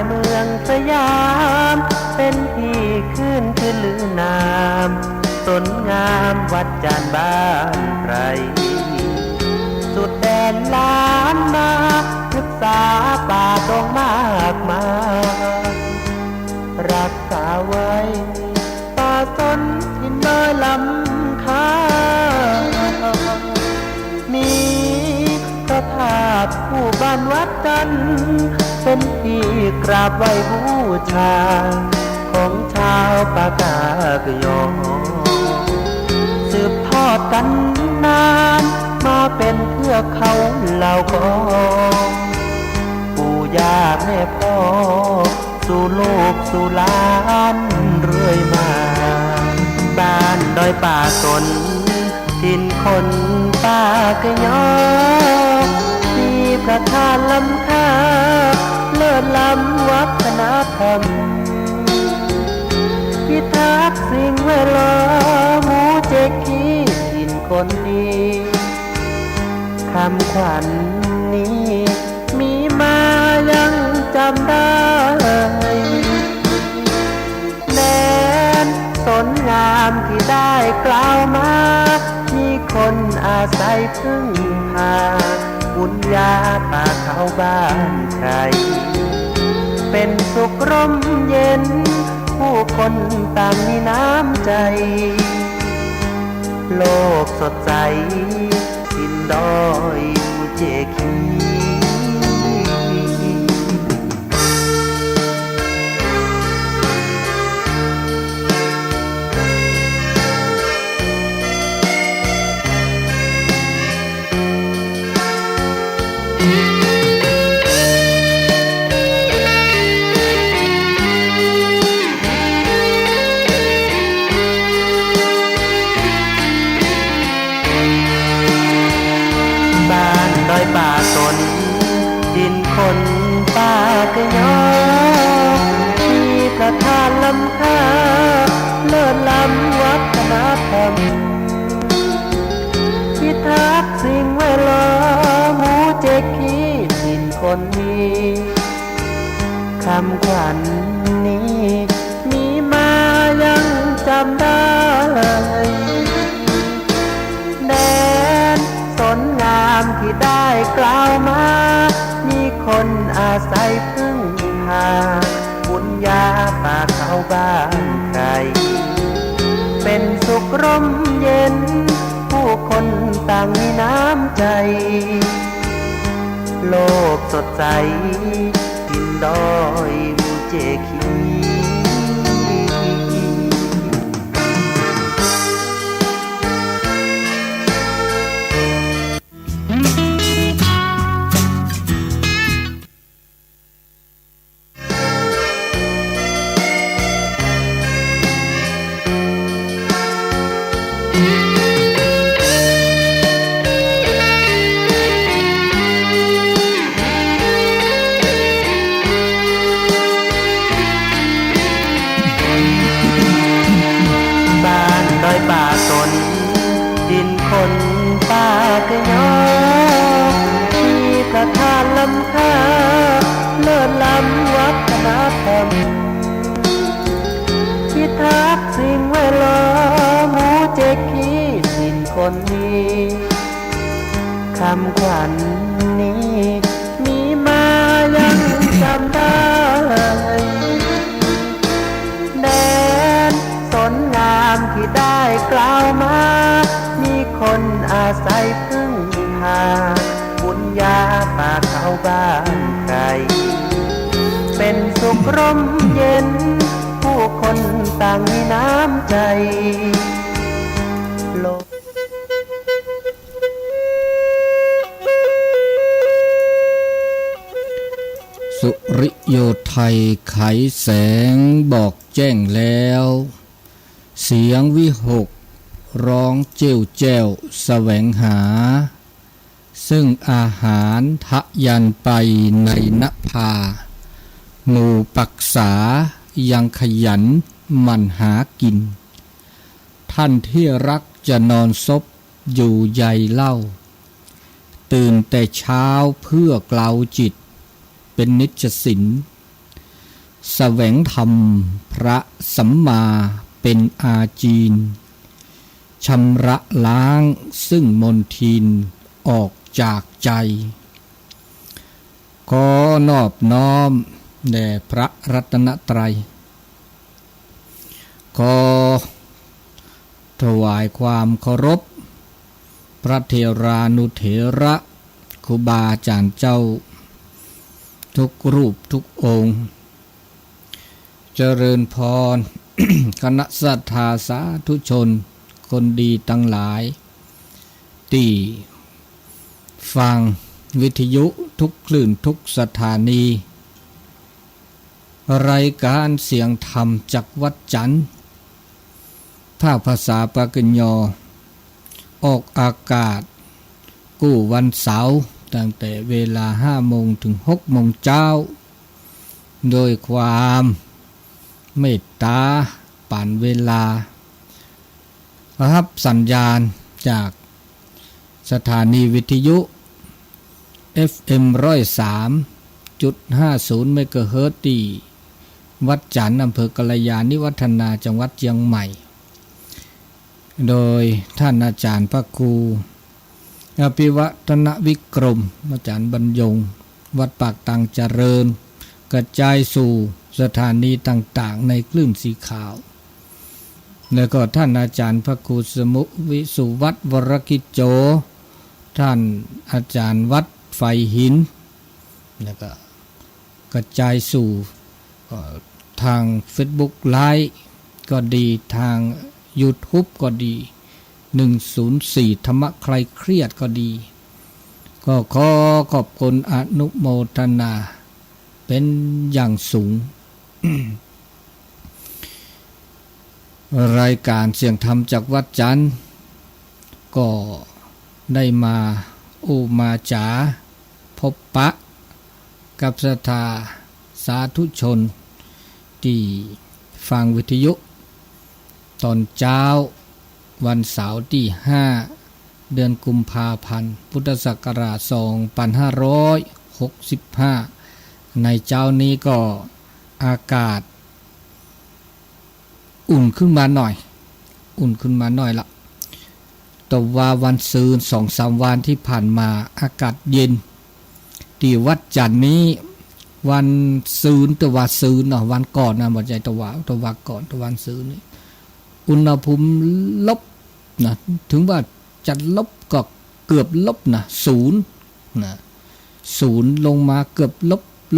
เมืองสยามเป็นที่ขึ้นชื่อลือนามสนงามวัดจานบ้านไพรสุดแดนล้านนาศึกษาป่าตรงมากมายรักษาไว้ป่าสนที่น้อยลำคามีพระธาตุผู้บ้านวัดจันทร์เป็นที่กราบไหว้บูชาของชาวปากากยอสืบทอดกันนานมาเป็นเทือกเขาเหล่ากองปู่ย่าแม่พ่อสู่ลูกสู่หลานเรื่อยมาบ้านดอยป่าสนถิ่นคนปากยอมีพระธาตุล้ำค่าเลิศล้ำวัฒนธรรมพิทักษ์สิ่งแวดล้อมหมู่เจกีถิ่นคนดีคำขวัญนี้มีมายังจำได้แดนสนงามที่ได้กล่าวมามีคนอาศัยพึ่งพาบุญญาป่าเขาบ้านใครเป็นสุขร่มเย็นผู้คนต่างมีน้ำใจโลกสดใสถิ่นดอยมูเจคีป่าสนดินคนป่ากยอมีพระธาตุล้ำค่าเลิศล้ำวัฒนธรรมพิทักษ์สิ่งแวดล้อมหมู่เจกีถิ่นคนดีคำขวัญนี้มีมายังจำได้แดนสนงามที่ได้กล่าวมามีคนอาศัยพึ่งพาบุญญาป่าเขาบ้านใครเป็นสุขร่มเย็นผู้คนต่างมีน้ำใจโลกสดใสถิ่นดอยมูเจคีป่าสนดินคนป่ากยอมีพระธาตุล้ำค่าเลิศล้ำวัฒนธรรมพิทักษ์สิ่งแวดล้อมหมู่เจกีถิ่นคนดีคำขวัญนี้มีมายังจำได้แดนสนงามที่ได้กล่าวมามีคนอาศัยพึ่งพาบุญญาป่าเขาบ้านใครเป็นสุขร่มเย็นผู้คนต่างมีน้ำใจโลกสุริโยไทยไขแสงบอกแจ้งแล้วเสียงวิหกร้องเจ้วแจ้วแสวงหาซึ่งอาหารทะยันไปในนภาหมู่ปักษายังขยันหมั่นหากินท่านที่รักจะนอนซบอยู่ใยเล่าตื่นแต่เช้าเพื่อเกลาจิตเป็นนิจสิน แสวงธรรมพระสัมมาเป็นอาจีนชำระล้างซึ่งมนทินออกจากใจขอนอบน้อมแด่พระรัตนตรัยขอถวายความเคารพพระเถรานุเถระครูบาอาจารย์เจ้าทุกรูปทุกองค์เจริญพร คณะศรัทธาสาธุชนคนดีทั้งหลายที่ฟังวิทยุทุกคลื่นทุกสถานีรายการเสียงธรรมจากวัดจันทร์ภาษาปากญอออกอากาศกู้วันเสาร์ตั้งแต่เวลา5 โมงถึง6 โมงเช้าโดยความเมตตาป่านเวลารับสัญญาณจากสถานีวิทยุ FM 103.50 เมกะเฮิรตซ์ที่วัดจันทร์อำเภอกัลยาณิวัฒนาจังหวัดเชียงใหม่โดยท่านอาจารย์พระครูอภิวัฒนวิกรมอาจารย์บรรยงวัดปากตังเจริญกระจายสู่สถานีต่างๆในคลื่นสีขาวแล้วก็ท่านอาจารย์พระครูสมุวิสุวัฒน์วรกิจโจท่านอาจารย์วัดไฟหินแล้วก็กระจายสู่ทาง Facebook ไลฟ์ก็ดีทาง YouTube ก็ดี104ธรรมะใครเครียดก็ดีก็ขอขอบคุณอนุโมทนาเป็นอย่างสูง รายการเสียงธรรมจากวัดจันทร์ก็ได้มามาจาพบปะกับศรัทธาสาธุชนที่ฟังวิทยุตอนเช้าวันเสาร์ที่5เดือนกุมภาพันธ์พุทธศักราช2565ในเจ้านี้ก็อากาศอุ่นขึ้นมาหน่อยละแต่ว่าวันซืน 2-3 วันที่ผ่านมาอากาศเย็นที่วัดจันทร์นี้วันซืนแต่ว่าซืนเนาะวันก่อนนะบ่ใช่ตะว่าก่อนตะวันซืนนี่อุณหภูมิลบนะถึงว่าจะลบก็เกือบลบนะ0นะ0ลงมาเกือบล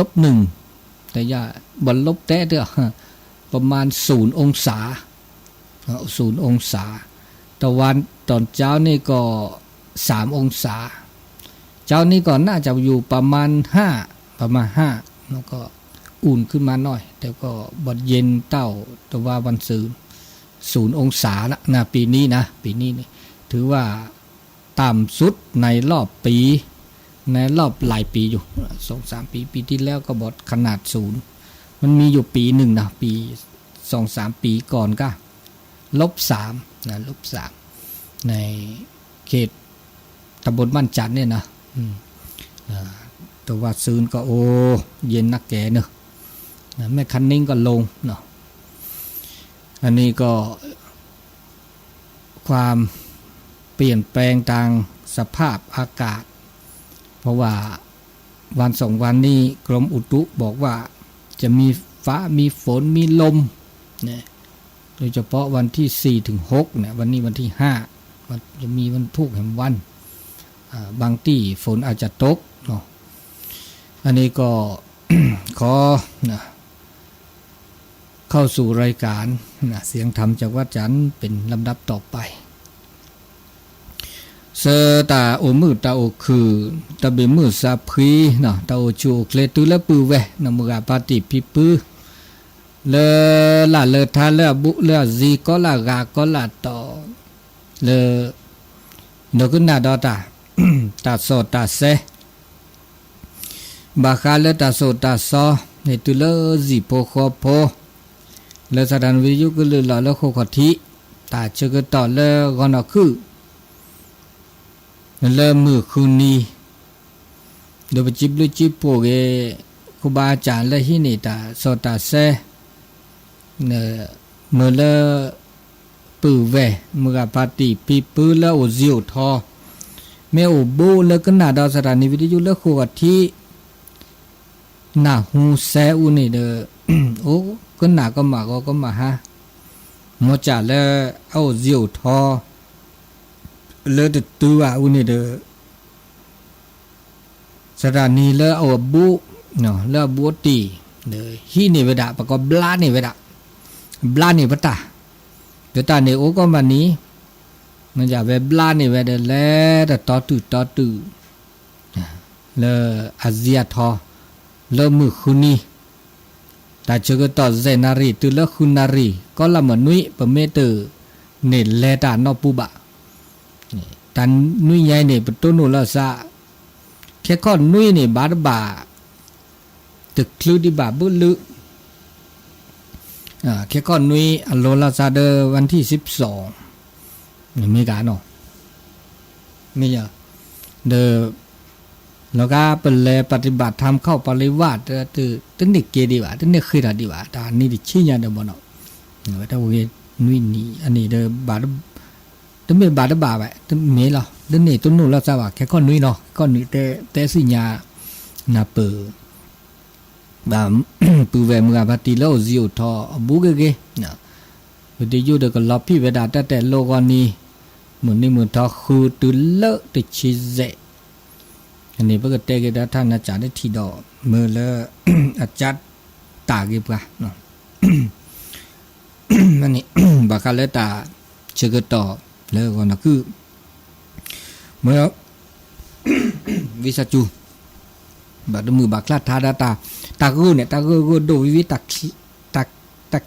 บ1แต่อย่าบ่ลบแท้เด้อประมาณ0 องศา0 องศาตะวันตอนเช้านี่ก็3 องศาเช้านี้ก็น่าจะอยู่ประมาณ5แล้วก็อุ่นขึ้นมาหน่อยแต่ก็บ่เย็นเต้าแต่ว่าวันซืน0 องศาละนะปีนี้นี่ถือว่าต่ำสุดในรอบปีในรอบหลายปีอยู่ 2-3 ปีที่แล้วก็บดขนาด0มันมีอยู่ปีหนึ่งนะปี 2-3 ปีก่อนก็-3นะ-3ในเขตตำบลบ้านจันทร์เนี่ยนะแต่ว่าซืนก็เย็นนักแก่เนอะแม่คันนิ่งก็ลงเนาะอันนี้ก็ความเปลี่ยนแปลงทางสภาพอากาศเพราะว่าวัน2 วันนี้กรมอุตุบอกว่าจะมีฟ้ามีฝนมีลมเนี่ยโดยเฉพาะวันที่4 ถึง 6เนี่ยวันนี้วันที่5มันจะมีวันพุธแห่งวันบางที่ฝนอาจจะตกเนาะอันนี้ก็ ขอนะเข้าสู่รายการนะเสียงธรรมจากวัดจันทร์เป็นลำดับต่อไปเสตาโอมือตาโอคือตะเบมือซาพีนะตาโอชูเคลตุละปือเวนะมุกาปาติพิปือเลละเลทาเลบุเลซีก็ละกาก็ละต่อเลนกุนาดอตา ตาโซตาเซบาคาเลตาโซตาซอเนตุเลซีโพโคโพเลสถานวิทยุก็เลยละโคขทิตาเชกต่อเลกอนคือเลมือคืนนี้เดี๋ยวไปจิบเลยจิบพวก ครูบาอาจารย์และที่นี่ตาโซตาเซเนเมื่อเลปือเวเมื่อปาติปีปือแล้วโอซิวทอเมื่อโอบูแล้วก็น่าดาวสถานีวิทยุแล้วคู่กับที่น่าหูแซอุนี่เด้อ โอ้ก็น่าก็มาฮะมอจ่าแล้วเอาซิวทอแล้วตัวอุนี่เด้อสถานีแล้วเอาบูเนาะแล้วบูตีเด้อฮีนี่เวดาปะก็บลานี่เวดาบลานี่ปะตาเดี๋ยวตาเนี่ยโอ้ก็มานี้มันจะเวบลานี่เวดาแล้วแต่ต่อตื้อแล้วอาเซียทอแล้วมือคุนีแต่เจอก็ต่อเซนารีตื้อแล้วคุนารีก็ละมันนุ้ยปะเมเตอร์เนี่ยแลตานอปูบะตันนุ้ยใหญ่เนี่ยประตูโนละซะแค่ข้อนุ้ยเนี่ยบาดบาตึกคลือดิบาบุลึแค่ก้อนนุ้ยอัลโลลาซาเดอร์วันที่12นี่มีการเนาะมีอ่ะเดอแล้วก็เป็นแลปฏิบัติธรรมเข้าปริวาสตึงนี่เกดีว่าตึงนี่คือดีว่าตานี่ดิชี้ญาเดบ่เนาะถ้าเวนุ้ยนี่อันนี้เดอบาดตึงมีบาดบาไปตึงมีล่ะตึงนี่ตุนุลาซาว่าแค่ก้อนนุ้ยเนาะก้อนนุ้ยแต่สิญานาเปอบาปูเวมือปฏิโลซิวทอบูเกเกนะวิทยุเดก็ลอพี่เวดาแต่โลกานี้มุนี่มุทอคูตุเลติชิเซอันนี้เพื่อเตกิดาท่านอาจารย์ได้ทีดอเมื่อละอาจารย์ตาเก็บกันเนาะอันนี้บาคาเลตาเชกต่อแล้วก็นะคือเมื่อวิสจูบาดมือบากลาทาดาตากูเนี่ยตากูดูวิตา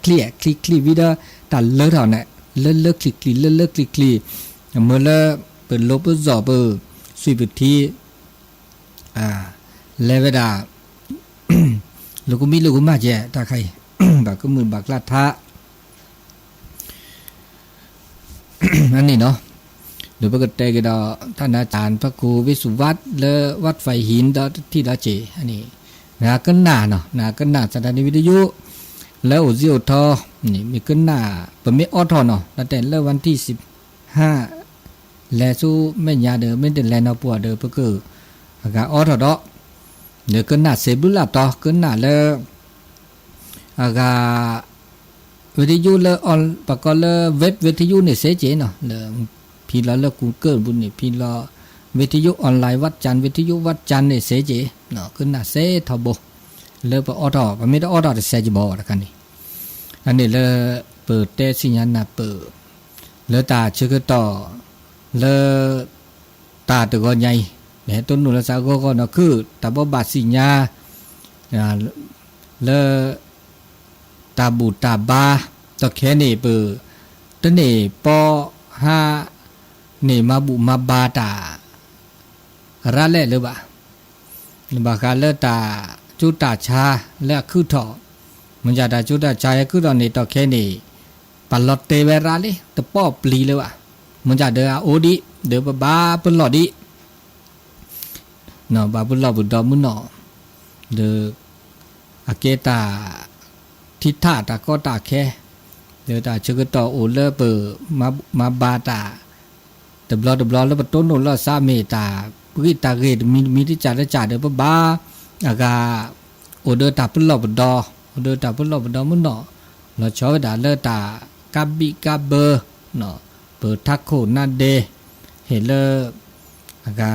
เคลียคลีวิดาตาเลิศเท่าเนี่ยเลิศคลีเลิศคลีเมื่อละเปิดลบจอบสุยบุตรีเลเวดาลูกมีมาเจตาใครบากก็มือบากลาทาอันนี้เนาะเดี๋ยวปกติก็ท่านอาจารย์พระครูวิสุวัตและวัดไฟหินที่ดาเจอันนี้นากันหน้าเนาะนากันหน้าสถานีวิทยุแล้วโอซิโอทอนี่มีกันหน้าปะเมออทอเนาะตั้งแต่เริ่มวันที่15และสู้แม่ยาเด้อไม่ได้แลนเอาปัวเด้อเพื่อคืออากาออทอดอเดี๋ยวกันหน้าเซบุลาต่อกันหน้าแล้วอากาวิทยุแล้วออนปะก็แล้วเว็บวิทยุเนี่ยเสเจเนาะแล้วพี่ละแล้วกูเกิลบุญนี่พี่ละวิทยุออนไลน์วัดจันทร์วิทยุวัดจันทร์เนี่ยเสเจเนาะขึ้นหน้าเสทบแล้วปะออทอไม่ได้ออทอเสจบ่ละกันนี่อันนี้แล้วเปิดแต่สัญญาณน่ะเปิดแล้วตาเชื่อต่อแล้วตาตะกอนใหญ่แม่ต้นนุลสาก็เนาะคือตาบ่บาดสิญญาแล้วตาบูตาบาตะแค่นี่เปิดตะนี่ปอ5นี่มาบุมาบาตาระเล่หรือบ่บากาเลตาจุตาชาและคือถอมันจะได้จุตาชาคือตอนนี้ตะแค่นี่ปลอดเตเวราลิตะป้อปลีเลยว่ะมันจะเดอโอดิเดอบาปลอดิเนาะบาปุลอบุดอมุนเนาะเดออาเกตาทิทาตาก็ตาแค่เดี๋ยวตาเชกต่อโอเลเปมาบาตาตบลอแล้วปต้นโนลซาเมตาปุกิตาเกตมีที่จ่าได้จ่าเดี๋ยวบาอากาโอเดตาปุลอบดอโอเดตาปุลอบดอมุนเนาะเราชอบด่าเลตากาบิกาเบอเนาะเปิดทักโคนาเดเฮเลอากา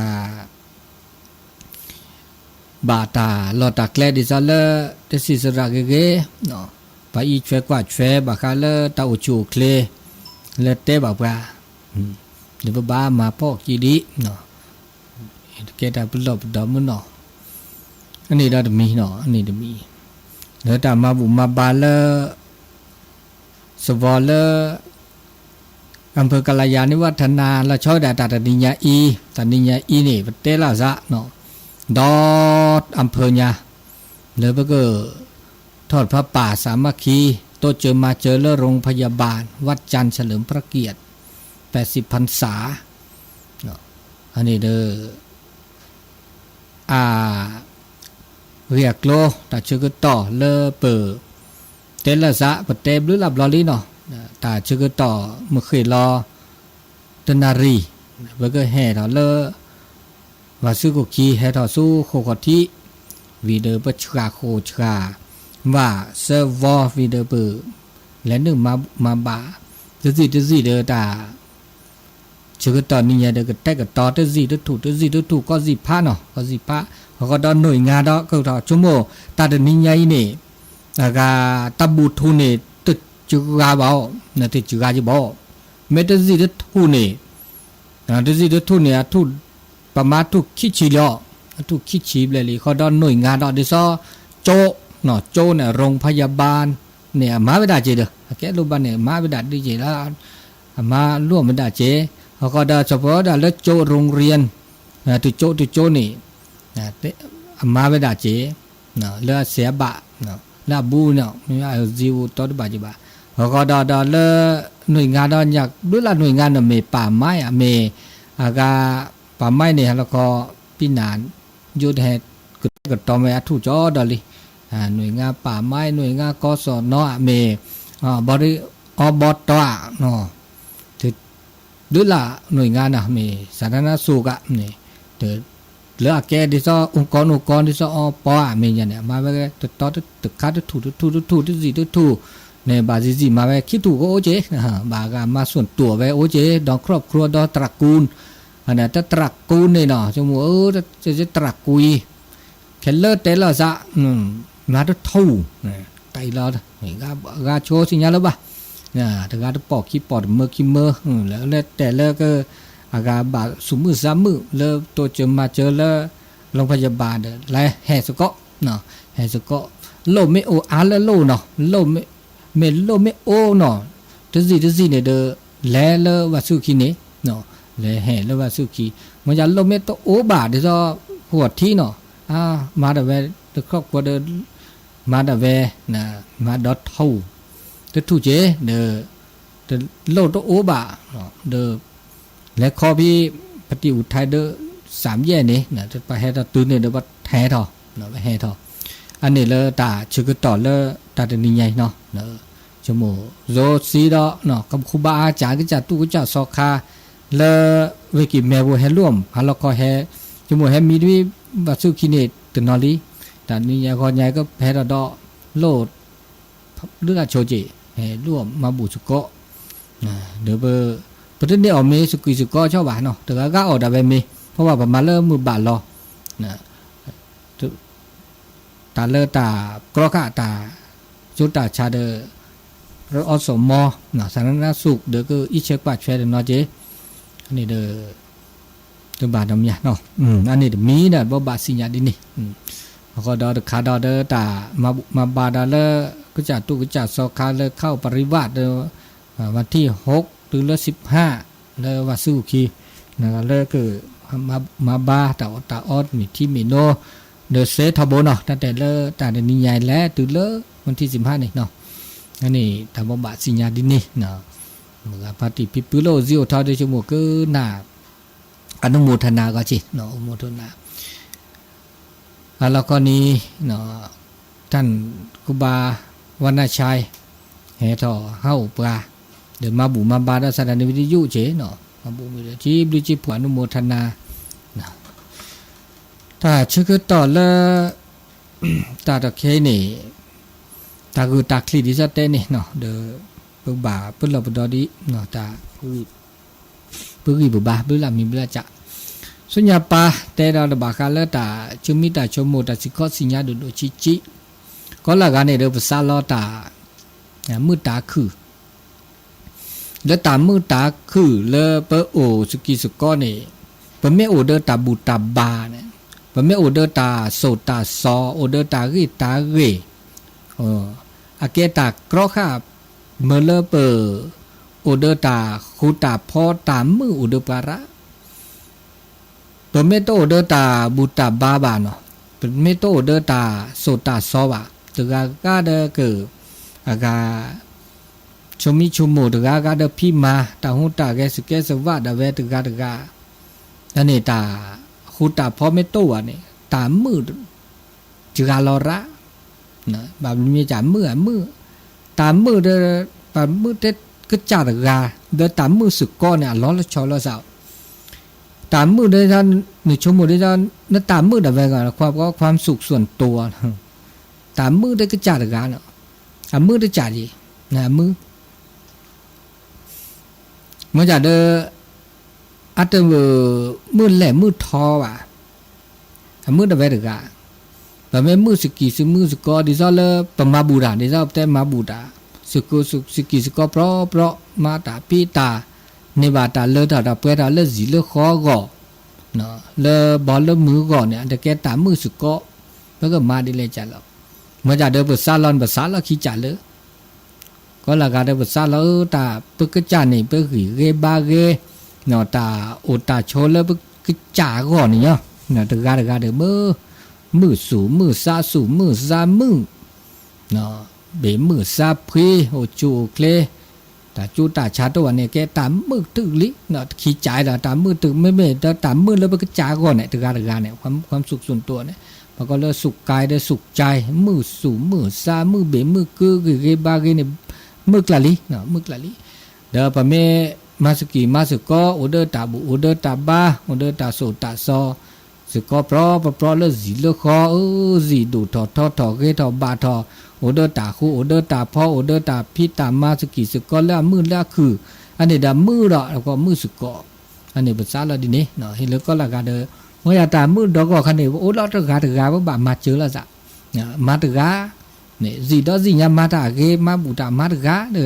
บาตาลอตาแคลดิซาเลเตสิสระเกเกเนาะไปอีช่วยกว่าช่วยบาคาเลตาอุจูเคลเลเตบากว่าเดี๋ยวบ้ามาพอกจีดีเนาะเกตาปุลอบดอมุนเนาะอันนี้ได้มีเนาะอันนี้ได้มีแล้วตามาบุมาบาเลสวอเลอำเภอกาลยานิวัฒนาและช่อยดาตานิญาอีนี่ประเทศลาวซะเนาะดอดอำเภอญาเลยก็ทอดพระป่าสามัคคีโตเจอมาเจอเลโรงพยาบาลวัดจันทร์เฉลิมพระเกียรติ80พรรษาเนาะอันนี้เด้อ เรียกโลตาชื่อก็ต่อเลอเปิดเตละซะปะเตบหรือหลับลอลีเนาะตาชื่อก็ต่อเมื่อเคยรอตนารีเบก็แห่ถอเลอว่าซื้อกุกีแห่ถอสู้โคกที่วีเดอร์ปชกาโคชกาว่าเซอร์วอวีเดอร์เปิดและหนึ่งมาบาจะสิเดอตาชื่อก็ต่อนี่ยเดอก็แตกก็ต่อจะสิถูกก็สิพาเนาะก็สิพาเขาก็ดอนหน่วยงานดอกก็ถอชั่วโมงตาเดนิยนี่แล้วก็ตบูทูนี่ตึกจุกาเบาเนี่ยตึกจุกาจะบอกเมตสิตทูนี่ตึกสิตทูนี่ทุประมาณทุกขี้ชีล้อทุกขี้ชีเลยเขาดอนหน่วยงานดอกดิซอโจเนาะโจเนี่ยโรงพยาบาลเนี่ยมาไม่ได้เจเด้อแกลูกบ้านเนี่ยมาไม่ได้ดีเจแล้วมาร่วมไม่ได้เจเขาก็ได้เฉพาะได้แล้วโจโรงเรียนตุโจนี่มาไม่ได้เจเนาะเลือเสียบะเนาะลาบูเนาะไม่เอาจิวตัวบาจิบะเขาก็ได้เลือหน่วยงานดอนอยากดูละหน่วยงานเมป่าไม้เมอากาป่าไม้เนี่ยแล้วก็พี่นานยุดแห่กต่อมาทุจอดอลิหน่วยงานป่าไม้หน่วยงานกศนเมบริอบตเนาะถึงดูละหน่วยงานเมสาธารณสุขเนี่ยเดือเหลือแกดิซอองค์กรดิซอปอเมยันเนี่ยมาไปต่อตึกคัดถูที่สิถูเนี่ยบาซิมาไปคิดถูกก็โอเจบากามาส่วนตัวไปโอเจดอกครอบครัวดอกตระกูลอันนั้นตระกูลเนี่ยเนาะจมูกจะตระกุยแค่เลิศแต่ละซะมาตัวทูไตเรากาโชสิญญาแล้วป่ะเนี่ยแต่กาตัวปอกขี้ปอดเมื่อแล้วแต่แล้วก็อากาบาสุมือสามมือแล้วตัวเจอมาเจอแล้วโรงพยาบาลแล้วแห่สกอเนาะแห่สกอโลไม่โออาแล้วโลเนาะโลไม่โอเนาะทุกสิ่งเนี่ยเดอแล้วว่าสุขีเนี่ยเนาะแล้วแห่แล้วว่าสุขีมันจะโลไม่โตโอบาเดี๋ยวหัวที่เนาะมาแต่เวตัวครอบครัวเดอมาแต่เวนะมาดอทเท่าตัวทุเจเดอโลโตโอบาเนาะเดอและข้อพี่ปฏิอุทัยเดอสามแย่นี้นะจะไปให้เราตื่นเนี่ยเดอว่าแห่ทอเนาะไปแห่ทออันนี้เลยตาชื่อก็ต่อเลยตาเดนิยายเนาะเนาะชั่วโมงโรซีดอเนาะกับครูบาอาจารย์ก็จะตู้ก็จะสอคาเลยเวกิแมวแห่ร่วมฮัลโหลก็แห่ชั่วโมงแห่มีด้วยวัสุกินเนตตัวนอลีแต่นิยายก็ใหญ่ก็แห่ดอโลดเลือดโชจิแห่ร่วมมาบุสุโกเดี๋ยวประเด็นนี้ออกมีสุกิสุก็ชอบหวานเนาะแต่ก็ออกได้แบบมีเพราะว่าประมาณเริ่มมือบาทรอนะตาเลตากรอกตาจุดตาชาเดอร์อสมอนะสาธารณสุขเดี๋ยวก็อีเช็คปัดช่วยเดี๋ยวเนาะเจอันนี้เด้อตัวบาทน้ำยาเนาะอันนี้เดี๋ยวมีเนี่ยบ่บาทสิญญาดินี่แล้วก็ดอคาดอเดอตามาบาดาเลก็จะตู้ก็จะสอคาเลเข้าปริวาสเดอวันที่6หรือ15เลยว่าสู้คีนะครับเลยคือมาบาตาออดมีที่มีโนเดเซทบเนาะตั้งแต่เลยตาเดนิยายแล้วตื่นเลยวันที่15นี่เนาะอันนี้ทำบ่บาสิญญาดินี่เนาะเมื่อปฏิปิปุโลซิโอทอดชั่วโมงก็น่าอนุโมทนาก็จิเนาะอนุโมทนาแล้วก็นี้เนาะท่านครูบาวรรณชัยแห่ท่อเฮาปลาเดี๋ยวมาบุมาบาดสถานีวิทยุเจเนาะมาบุมีจีบริจิผอนุโมทนาถ้าชื่อก็ต่อละตาตะเคนี่ตาคือตาคลีดิสเตนี่เนาะเดอปุบาปุลบดอดีเนาะตาปุกีบุบาปุลามีบุลจะสุญญาปาแต่เราบากาละตาจุมิตาชมโมตาสิกอสิญญาดุจิก็ละกันเนี่ยเดอภาษาลอตามือตาคือแล้วตามมือตาคือเลเปโอสกิสกอนี่เปไม่โอเดอตาบูตาบาเนี่ยเปไม่โอเดอตาโซตาซอโอเดอตาริตาเรอาเกตากรอค่ะเมเลเปโอเดอตาคูตาพอตามมือโอเดอปาระเปไม่โตโอเดอตาบูตาบาบาเนาะเปไม่โตโอเดอตาโซตาซอวะตึกากาเดอเกอากาชมิชุโมตกากาเดพี่มาตาหูตาแกสเกสวะดาเวตกาตกาอันนี้ตาหูตาพอไม่โตอ่ะนี่ตามืด จือลอระนะแบบมีจ่ามือตามมือเด้อตามมือเด็ดก็จ่าตะกาเด้อตามมือสึกก้อนเนี่ยล้อละชอละสาวตามมือเด้อท่านหนึ่งชั่วโมงเด้อท่านนั่นตามมือแต่ไปก่อนความสุขส่วนตัวตามมือเด้อก็จ่าตะกาเนาะตามมือเด้อจ่าดีนะมือจ่าเด้ออัตมือแหลมมือทอว่ะมือแต่ไปตะกาแต่ไม่มือสกีสมือสกอดิซอลปมาบูดาดิซอลแต่มาบูดาสกุสกีสกอเพราะมาตาปีตาในบาตาเลตาเปตาเลจีเลคอก่อเนาะเลบอลเลมือก่อนเนี่ยแต่แกตามือสกอแล้วก็มาดิเลยจัดแล้วเมื่อจะเดินภาษาลอนภาษาละขี้จัดเลยก็ละการเดินภาษาละตาเปิกจานนี่เปิกหีเกบาเกเนาะตาโอตาโชเลเปิกจ่าก่อนนี่เนาะเนาะตะการเดินมือสูมือซาสูมือซามือเนาะเบมือซาพรีโอจูเคลแต่จูตาชาตัวเนี่ยแกตามมือตึกลิเนาะขี้ใจละตามมือตึกไม่แต่ตามมือแล้วมันก็จ่าก่อนเนี่ยตะการเนี่ยความสุขส่วนตัวเนี่ยมันก็เลิกสุขกายได้สุขใจมือสูมือซามือเบมือเกือเกบาเกเนี่ยมือกละลิเนาะมือกละลิเดี๋ยวพอเมมาสกีมาสกอโอเดอร์ตาบุโอเดอร์ตาบาโอเดอร์ตาโซตาซอสกอเพราะเลจีเลคอจีดูทอเกทอบาทอโอเดอร์ตาคูโอเดอร์ตาพ่อโอเดอร์ตาพี่ตามาสกีสกอแล้วมือแล้วคืออันนี้ดามือละแล้วก็มือสกออันนี้ภาษาละดิเนาะเนาะเฮเลก็ละกาเดเมื่อตามือดอกก็คันนี้โอ้ละตะกาว่าบามาเจอละจ้ะเนี่ยมาตะกาเนี่ยจีดอจีญามาตาเกมาบูตามาตะกาเนี่ย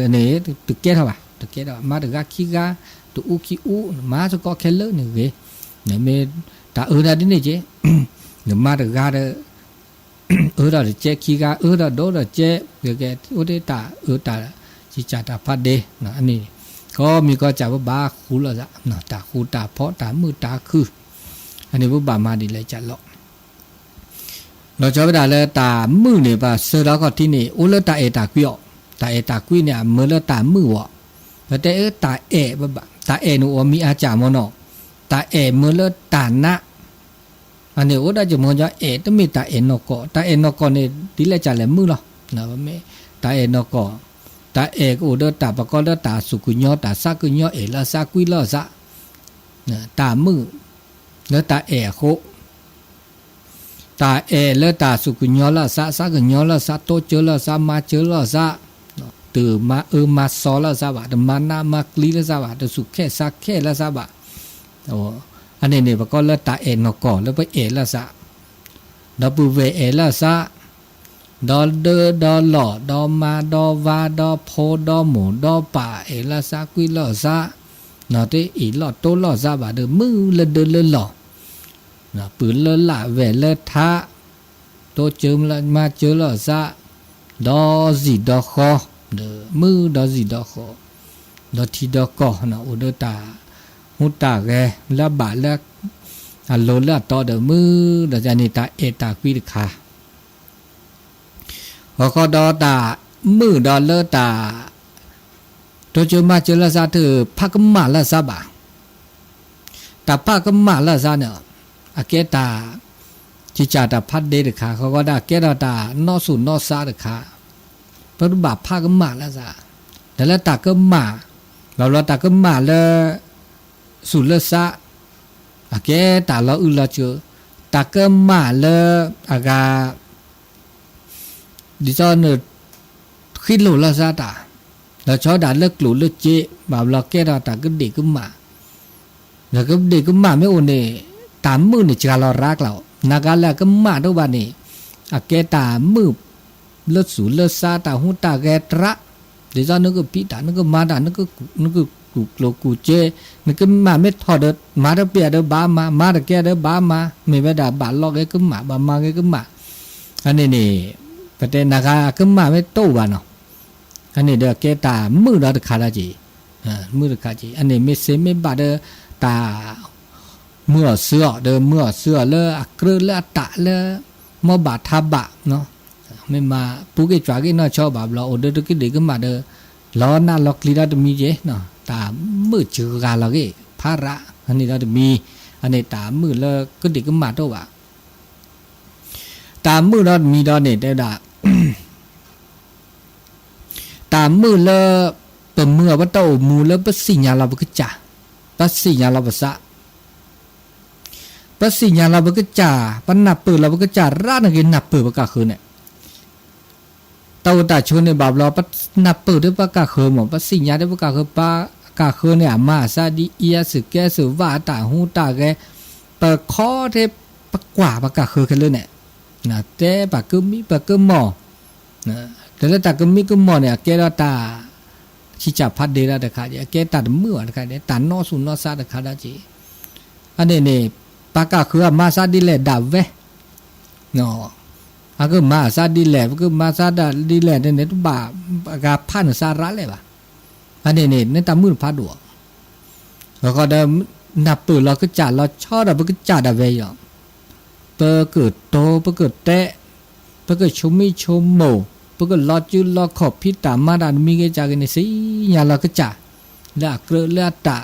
ตึกเกทอบ่ะตึกเกทอมาตะกาขี้กาตุอุขี้อุมาสกอเคลเลเนี่ยเกเนี่ยเมตาได้ดิเนี่ยเจเนี่ยมาตะกาเด้ได้เจขี้กาได้โดได้เจเกโอเดตาตาจิจาตาพัดเดนะอันนี้ก็มีก็จะว่าบาคูละจ้ะนะตาคูตาเพาะตามือตาคืออันนี้ว่าบามาดีเลยจัดหรอกเราจะไปได้เลยตามือเนี่ยป่ะเสือแล้วก็ที่นี่โอ้แล้วตาตากุ้ยตากุ้ยเนี่ยเมื่อแล้วตามือวะแต่ตาบ่ะตาหนูมีอาจารย์มโนตาเมื่อแล้วตานะอันนี้โอ้ได้จะมองจะต้องมีตานกนกเนี่ยดีเลยจัดเลยมือหรอนะว่าไม่ตานกตาก็โอ้เดตาปะก็เดตาสุกุญญตาสักกุญญละสักกุยละซะตามือแล้วตาโคตาแล้วตาสุกุญญละสักกุญญละซะโตเจละซะมาเจละซะตื่นมามาซอละซะบะตมานามาคลีละซะบะตสุแค่สักแค่ละซะบะโอ้อันนี้เนี่ยปะก็แล้วตานกแล้วไปละซะดอปูเวละซะดอเดอดอหล่อดอมาดอวาดอโพดอหมูดอป่าละซะกุยละซะเนาะที่อีหล่อโตหล่อซะบะเดอมือละเดอละหล่อนะปืนละละแหวละทะโตเจิมละมาเจอละซะดอจีดอคอเดอมือดอจีดอคอดอทีดอกอนะอุดตาหุตาแกละบะละอะโลละตอเดอมือดอจานิตาตากุยคาก็ดอตามือดอเลตาโตเจอมาเจอละซะเถอพักมาละซะบะตาพักมาละซะเนี่ยอาเกตาจิจาตาพัดเดค่ะเขาก็ได้เกตานอสุนอซาเดค่ะพระบาพาก็มาแล้วซะแต่ละตาก็มาเราตาก็มาแล้วสุลซะอาเกตาเราละเจอตาก็มาแล้วอากาดิจอนเนคิดโลละซะตาเราชอบด่าเลิกหลุเลิกเจแบบเราแกตาก็เด็กก็มาแล้วก็เด็กก็มาไม่โอเน่ตามมือนี่จะเรารักเรานักแล้วก็มาทุกวันนี้อาเกตามือเลือดสูเลือดซาตาหูตาแกตระเดี๋ยวนึกก็ปีตานึกก็มาตานึกก็กูโลกูเจนึกก็มาไม่ทอดเดมาเดเปียเดบ้ามาเดแกเดบ้ามาไม่ไปด่าบาลอกก็มาบ้ามาก็มาอันนี้นี่ประเด็นนักก็มาไม่โตบ้านเนาะอันนี้เดแกตามือเราขาดจีมือเราขาดจีอันนี้ไม่เสียไม่บาดเดตาเมื่อเสื้อเลอะกระเลอะตะเลมอบาทาบะเนาะไม่มาปุกจวากินน่าชอบแบบเราโอเดอร์กิเด็กก็มาเดอล้อหน้าล็อกลีดาตมีเจเนาะตามือจือกาลกิภาระอันนี้เราจะมีอันนี้ตามือเลก็เด็กก็มาตัวว่า ตามมือเรามีดอนเนี่ยได้ด่าตามมือเลเปิดเมื่อว่าเต้ามูแล้วปัสสิญญาเราบกจ่าปัสสิญญาเราบสะปัสสิญญาเราบกจ่าปันนับเปิดเราบกจ่าร้านกินนับเปิดประกาศคืนเนี่ยเต้าตาชนในบาปเราปันับเปิดด้วยประกาศคืนหมดปัสสิญญาได้ประกาศคืนปากาคืนเนี่ยมาซาดีเอียสึกแกสึว่าตาหูตาแกเปิดคอเทปกว่าประกาศคืนกันเลยเนี่ยนะแต่ปากก็มีปากก็หมอนะแต่ละตาก็มีก็หมอเนี่ยแกเราตาชิจาพัดเดระเด็กขาดแกตัดมือเด็กขาดตัดนอสุนอซาเด็กขาดจีอันนี้เนี่ยปากกาคือมาซาดีแลดาเวเนาะอาก็มาซาดีแลก็มาซาดีแลเนี่ยตุบ่าปากกาพันซาระเลยป่ะอันนี้เนี่ยในตามือพัดดัวแล้วก็เดิมนับปืนเราก็จ่าเราชอบเราก็จ่าดาเวย่อเปิดเกิดโตเปิดเกิดเตะเปิดเกิดชมมิชมโมเปิดเกิดลอดจุลอดขอบพิตามาดานมีเกจากกันสิยาเราก็จ่าละเกลือละตา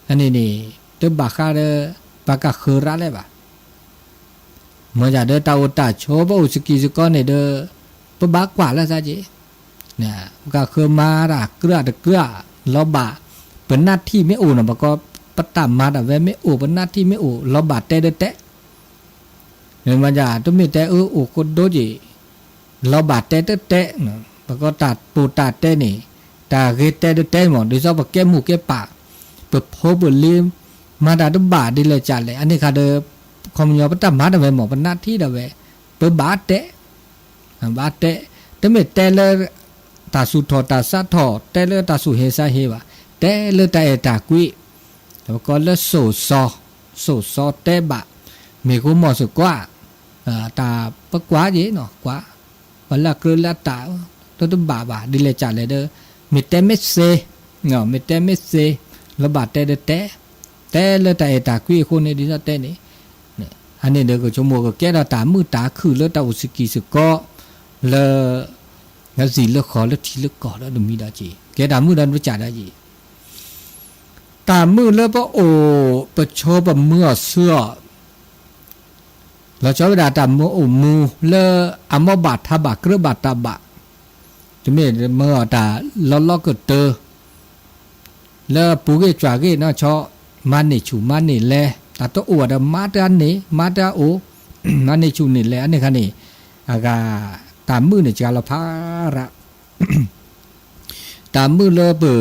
อันนี้นี่เดี๋ยวบักขาเดปากกาคือระเลยป่ะเมื่อจะเดินตาอุตาโชว์ว่าอุสกิสก้อนเนี่ยเดินปะบักกว่าแล้วซะจีเนี่ยก็คือมาละเกลือเกลือเราบะเป็นหน้าที่ไม่อู่นะบอกก็ปตามมาแต่เว้ไม่อู่เป็นหน้าที่ไม่อู่เราบาดเตะเตะเนี่ยมันจะต้องมีแต่อู่คนโดจีเราบาดเตะเตะเนาะบอกก็ตัดปูตัดเตะนี่ตาเกเตะเตะหมดโดยเฉพาะแก้หมูแก้ปากเปิดโพเปิดลิมมาด่าต้องบาดดีเลยจัดเลยอันนี้ค่ะเดอคอมยอปตามมาแต่เว้หมดเป็นหน้าที่แต่เว้เปิดบาดเตะแต่ไม่เตะเลยตาสุทอตาสัทอเตเลตาสุเฮซาเฮวะเตเลตาเอตากุยแล้วก็เลโซซอเตบะมีกูหมอสุกว่าตาปะกว่าเยเนาะกว่าวันละกลืนละตาตัวบาดิเลจัดเลยเด้อมีเตเมเซเนาะมีเตเมเซระบาดเตเตเลตาเอตากุยคนนี้ดิซะเตนี่อันนี้เด้อก็ชั่วโมงก็แก่ตามือตาคือเลตาอุสกิสก็เลแล้วสิเลือกขอเลือกที่เลือกก่อแล้วดูมีได้จีแกตามมือดันไปจ่าได้จีตามมือแล้วปะโอปะโชปะมือเสื้อแล้วชอบเวลาตามมือโอมือเลอามบาดทบะกระบาดตาบะจะไม่เมื่อตาล้อก็เตอแล้วปูเกจ่าเกน่าชอมันนี่ชูมันนี่แลตาโตอวดมาตานี่มาตาโอมันนี่ชูนี่แลอันนี้ค่ะนี่อากาตามมือเนี่ยจะละพาระตามมือเลยเบอ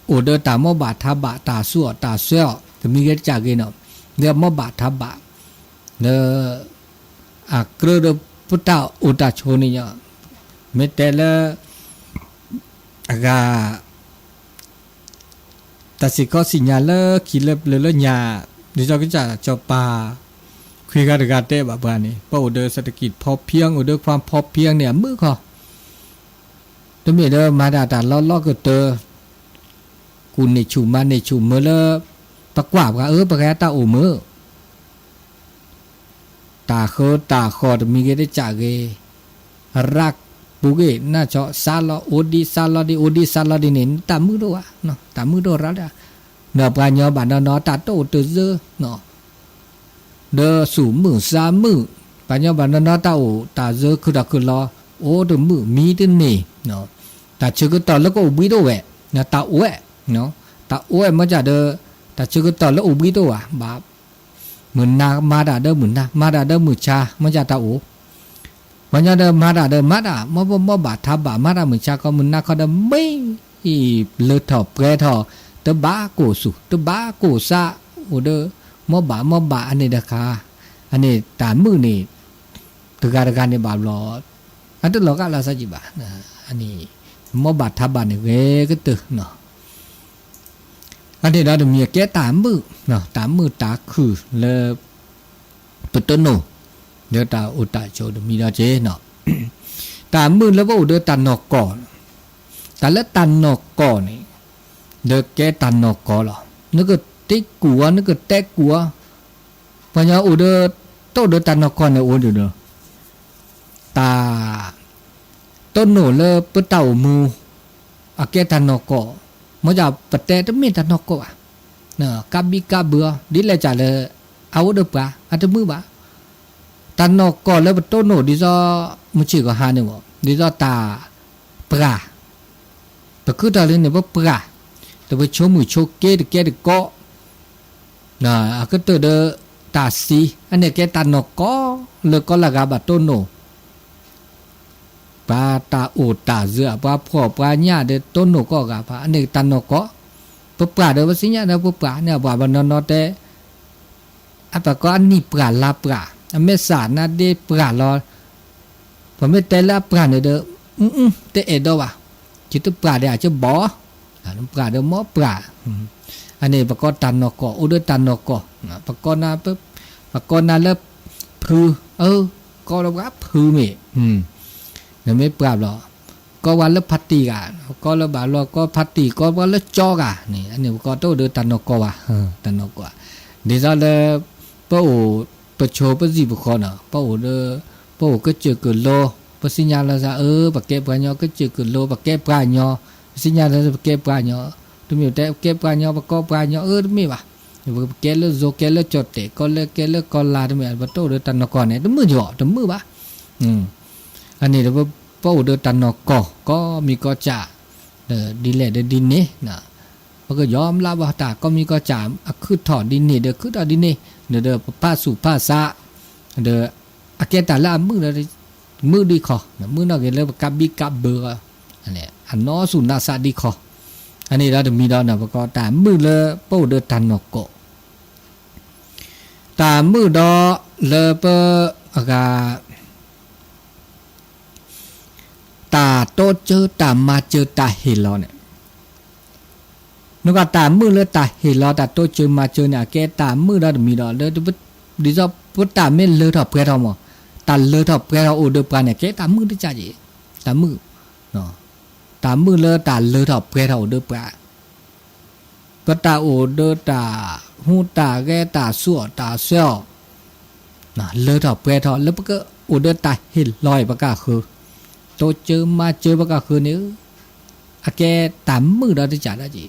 โอเดอตามมอบาทาบะตาสั่วตาเสี้ยวจะมีเกิดจากกินเนาะเนี่ยมอบาทาบะเนี่ยอักเกลือพุทธาอุตาโชนี่เนี่ยไม่แต่ละอากาแต่สิก็สิญญาละขีเล็บเลยญาเดี๋ยวจะจอปาคุยกันเต้แบบนี้เพราะอุดรเศรษฐกิจพอเพียงอุดรความพอเพียงเนี่ยมือเขาตัวเมียเดิมมาด่าล้อก็เตอกูในชูมันในชูมือละปากว่าปากแกตาโอมือตาตาคอมีเกได้จากเกรักปุเกน่าจะซาลอโอดีซาลอดีเนี่ยตามือด้วยเนาะตามือด้วยรักเนาะปลายอบ้านเนาะตาโตเตอเจอเนาะเดอสูมือสามมือปัญญาบันนาตาโอตาเจอคือดักคือรอโอ้เดมือมีดินนี่เนาะแต่ชื่อก็ต่อแล้วก็อุบิโตเวนะตาโอเวเนาะตาโอเวมันจะเดอแต่ชื่อก็ต่อแล้วอุบิโตอ่ะบาปเหมือนนามาดาเดอเหมือนนามาดาเดอมือชามันจะตาโอมันจะเดอมาดามาดบาทาบามาดามือชาก็เหมือนนาเขาเดไม่เลือดถอบแกถอตบ้าโกสุตบ้าโกซาโอเดอมอบาอันนี้นะคะอันนี้ตามมือนี่ตการการในบาปหลอดอันนั้นเราก็ลาซาจิบะอันนี้มอบาทับบานนี่เวก็ตึกเนาะอันนี้เราจะมีแก่ตามมือเนาะตามมือตาคือเลยปุตโตโนเดี๋ยวตาอุตาโชดมีดาเจเนาะตามมือแล้วว่าอุดตันนอกก่อนแต่ละตันนอกก่อนนี่เดี๋ยวแก่ตันนอกก่อนหรอนึกก็ติ๊กกัวนึกก็แตกกัวปัญญาอุดโตเดตันนอกก่อนเนี่ยอุดเนาะตาต้นโหนเลยปะเต่ามูอาเกตันนอกก่อมันจะปะเตตไม่ตันนอกก่อเนาะกาบิกาเบือดิเลยจ่าเลยเอาเดือบปะอันตมือปะตา ตันนอกก็แล้วต้นโนดิซอมุชิก็หาเนี่ยบ่ดิซอตาปราปะคือตาเลยเนี่ยบ่ปราแต่ว่าโชมือโชเกตเกตก็นะก็ตัวเดตาสีอันนี้แกตันนอกก็เลยก็ละกาบะต้นโนปาตาโอตาเสือปาพ่อปาญาเดต้นโนก็กะปาอันนี้ตันนอกก็ปะปราเดว่าสิญาเดปะปราเนี่ยว่าบ่นอนแต่อะปะก็อันนี้ปราลาปราอเมสานาเดปราลอพอไม่แต่ละปราเนี่ยเด้แต่เอดว่ะจิตปราเดอาจจะบ่อันปราเดหมอปราอันนี้ปะก็ตันนอกก็อุดตันนอกก็ปะก็นาปึ๊บปะก็นาเล็บพือก็ระวับพือมิเนี่ยไม่ปราบหรอกก็วันละพัตติกันก็ละบาลก็พัตติก็วันละจอกอ่ะนี่อันนี้ก็โตเดตันนอกก็ว่ะตันนอกก็ดิซาเลป้าโอปะโชปะสิบคอนะป้าโอเดป้าโอก็เจอเกิดโลปะสิญญาละซะปะแก้ปะญอก็เจอเกิดโลปะแก้ปะญอสิญญาละปะแก้ปะญอตุมีแต่แก้ปะญอปะก็ปะญอตุมีว่ะแก้ละโซแก้ละจอดเตก็ละแก้ละก็ลาตุมีปะโตเดตันนอกก็เนี่ยตุมือจ่อตุมือว่ะอันนี้เดป้าโอเดตันนอกก็มีก็จ่าดีแลเดดินนี่นะก็ยอมรับว่าตาก็มีก็จ่าคือถอดดินนี่เด้อคือถอดดินนี่เด้อป้าสุป้าซะเด้ออาเกตาละมือเลยมือดีคอมือนอกเกเลยกับบิกับเบอร์อันนี้อันนอสุนาซาดีคออันนี้เราจะมีดอนนะก็ตามือเลยป้าเด้อตันนอกก็ตามือดอเลยเปอากาตาโตเจอตามาเจอตาเฮลอเนี่ยนึกว่าตามือเลยตาเฮลอตาโตเจอมาเจอเนี่ยแกตามือเรามีดอกเลยดิจอพุทตาไม่เลอะถอดเปลือกเราหมดตาเลอะถอดเปลือกเราโอเดอปลาเนี่ยแกตามือที่จ่าจีตามือเนาะตามือเลอะตาเลอะถอดเปลือกเราโอเดอปลาปตาโอเดอตาหูตาแกตาสั่วตาเซี่ยวนะเลอะถอดเปลือกเราแล้วก็โอเดอตาเฮลอยปากกาคือโตเจอมาเจอปากกาคือเนี่ยอาแกตามือเราที่จ่าได้จี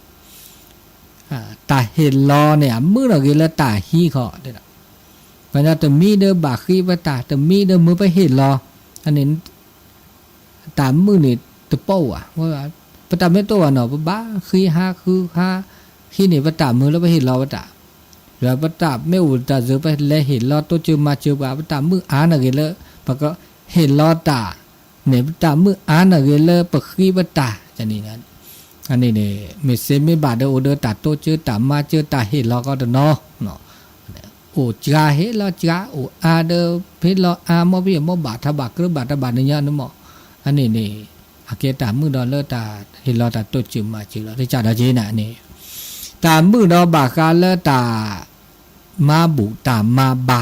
ตาเฮลอเนี่ยมือเราเกลตาฮีเขาเด้อเพราะนั้นแต่มีเด้อบาคีว่าตาแต่มีเด้อมือไปเฮลออันนี้ตามือนี่ตะเป้าอ่ะว่าปตาไม่ตัวเนาะบ้าคีฮาคือฮาคีนี่ปตามือแล้วไปเฮลอปตาแล้วปตาไม่อุตาเจอไปเลยเฮลอโตเจอมาเจอว่าปตามืออานะเกลปะก็เฮลอตาเนี่ยปตามืออานะเกลปะคีปตาจะนี่นะอันนี้เนี่ยไม่เซไม่บาดเดอเดอตาโตเจอตามาเจอตาเฮลอก็เดเนาะโอ้จ้าเฮลอจ้าโอ้อาเดอเพลออามอพี่มอบาทบากหรือบาทบาทเนี่ยนึกมั้งอันนี้เนี่ยอาเกตามือดอเลตาเฮลอตาโตเจอมาเจอแล้วที่จ่าดาเจน่ะนี่ตามือดอบากาเลตามาบุตามาบา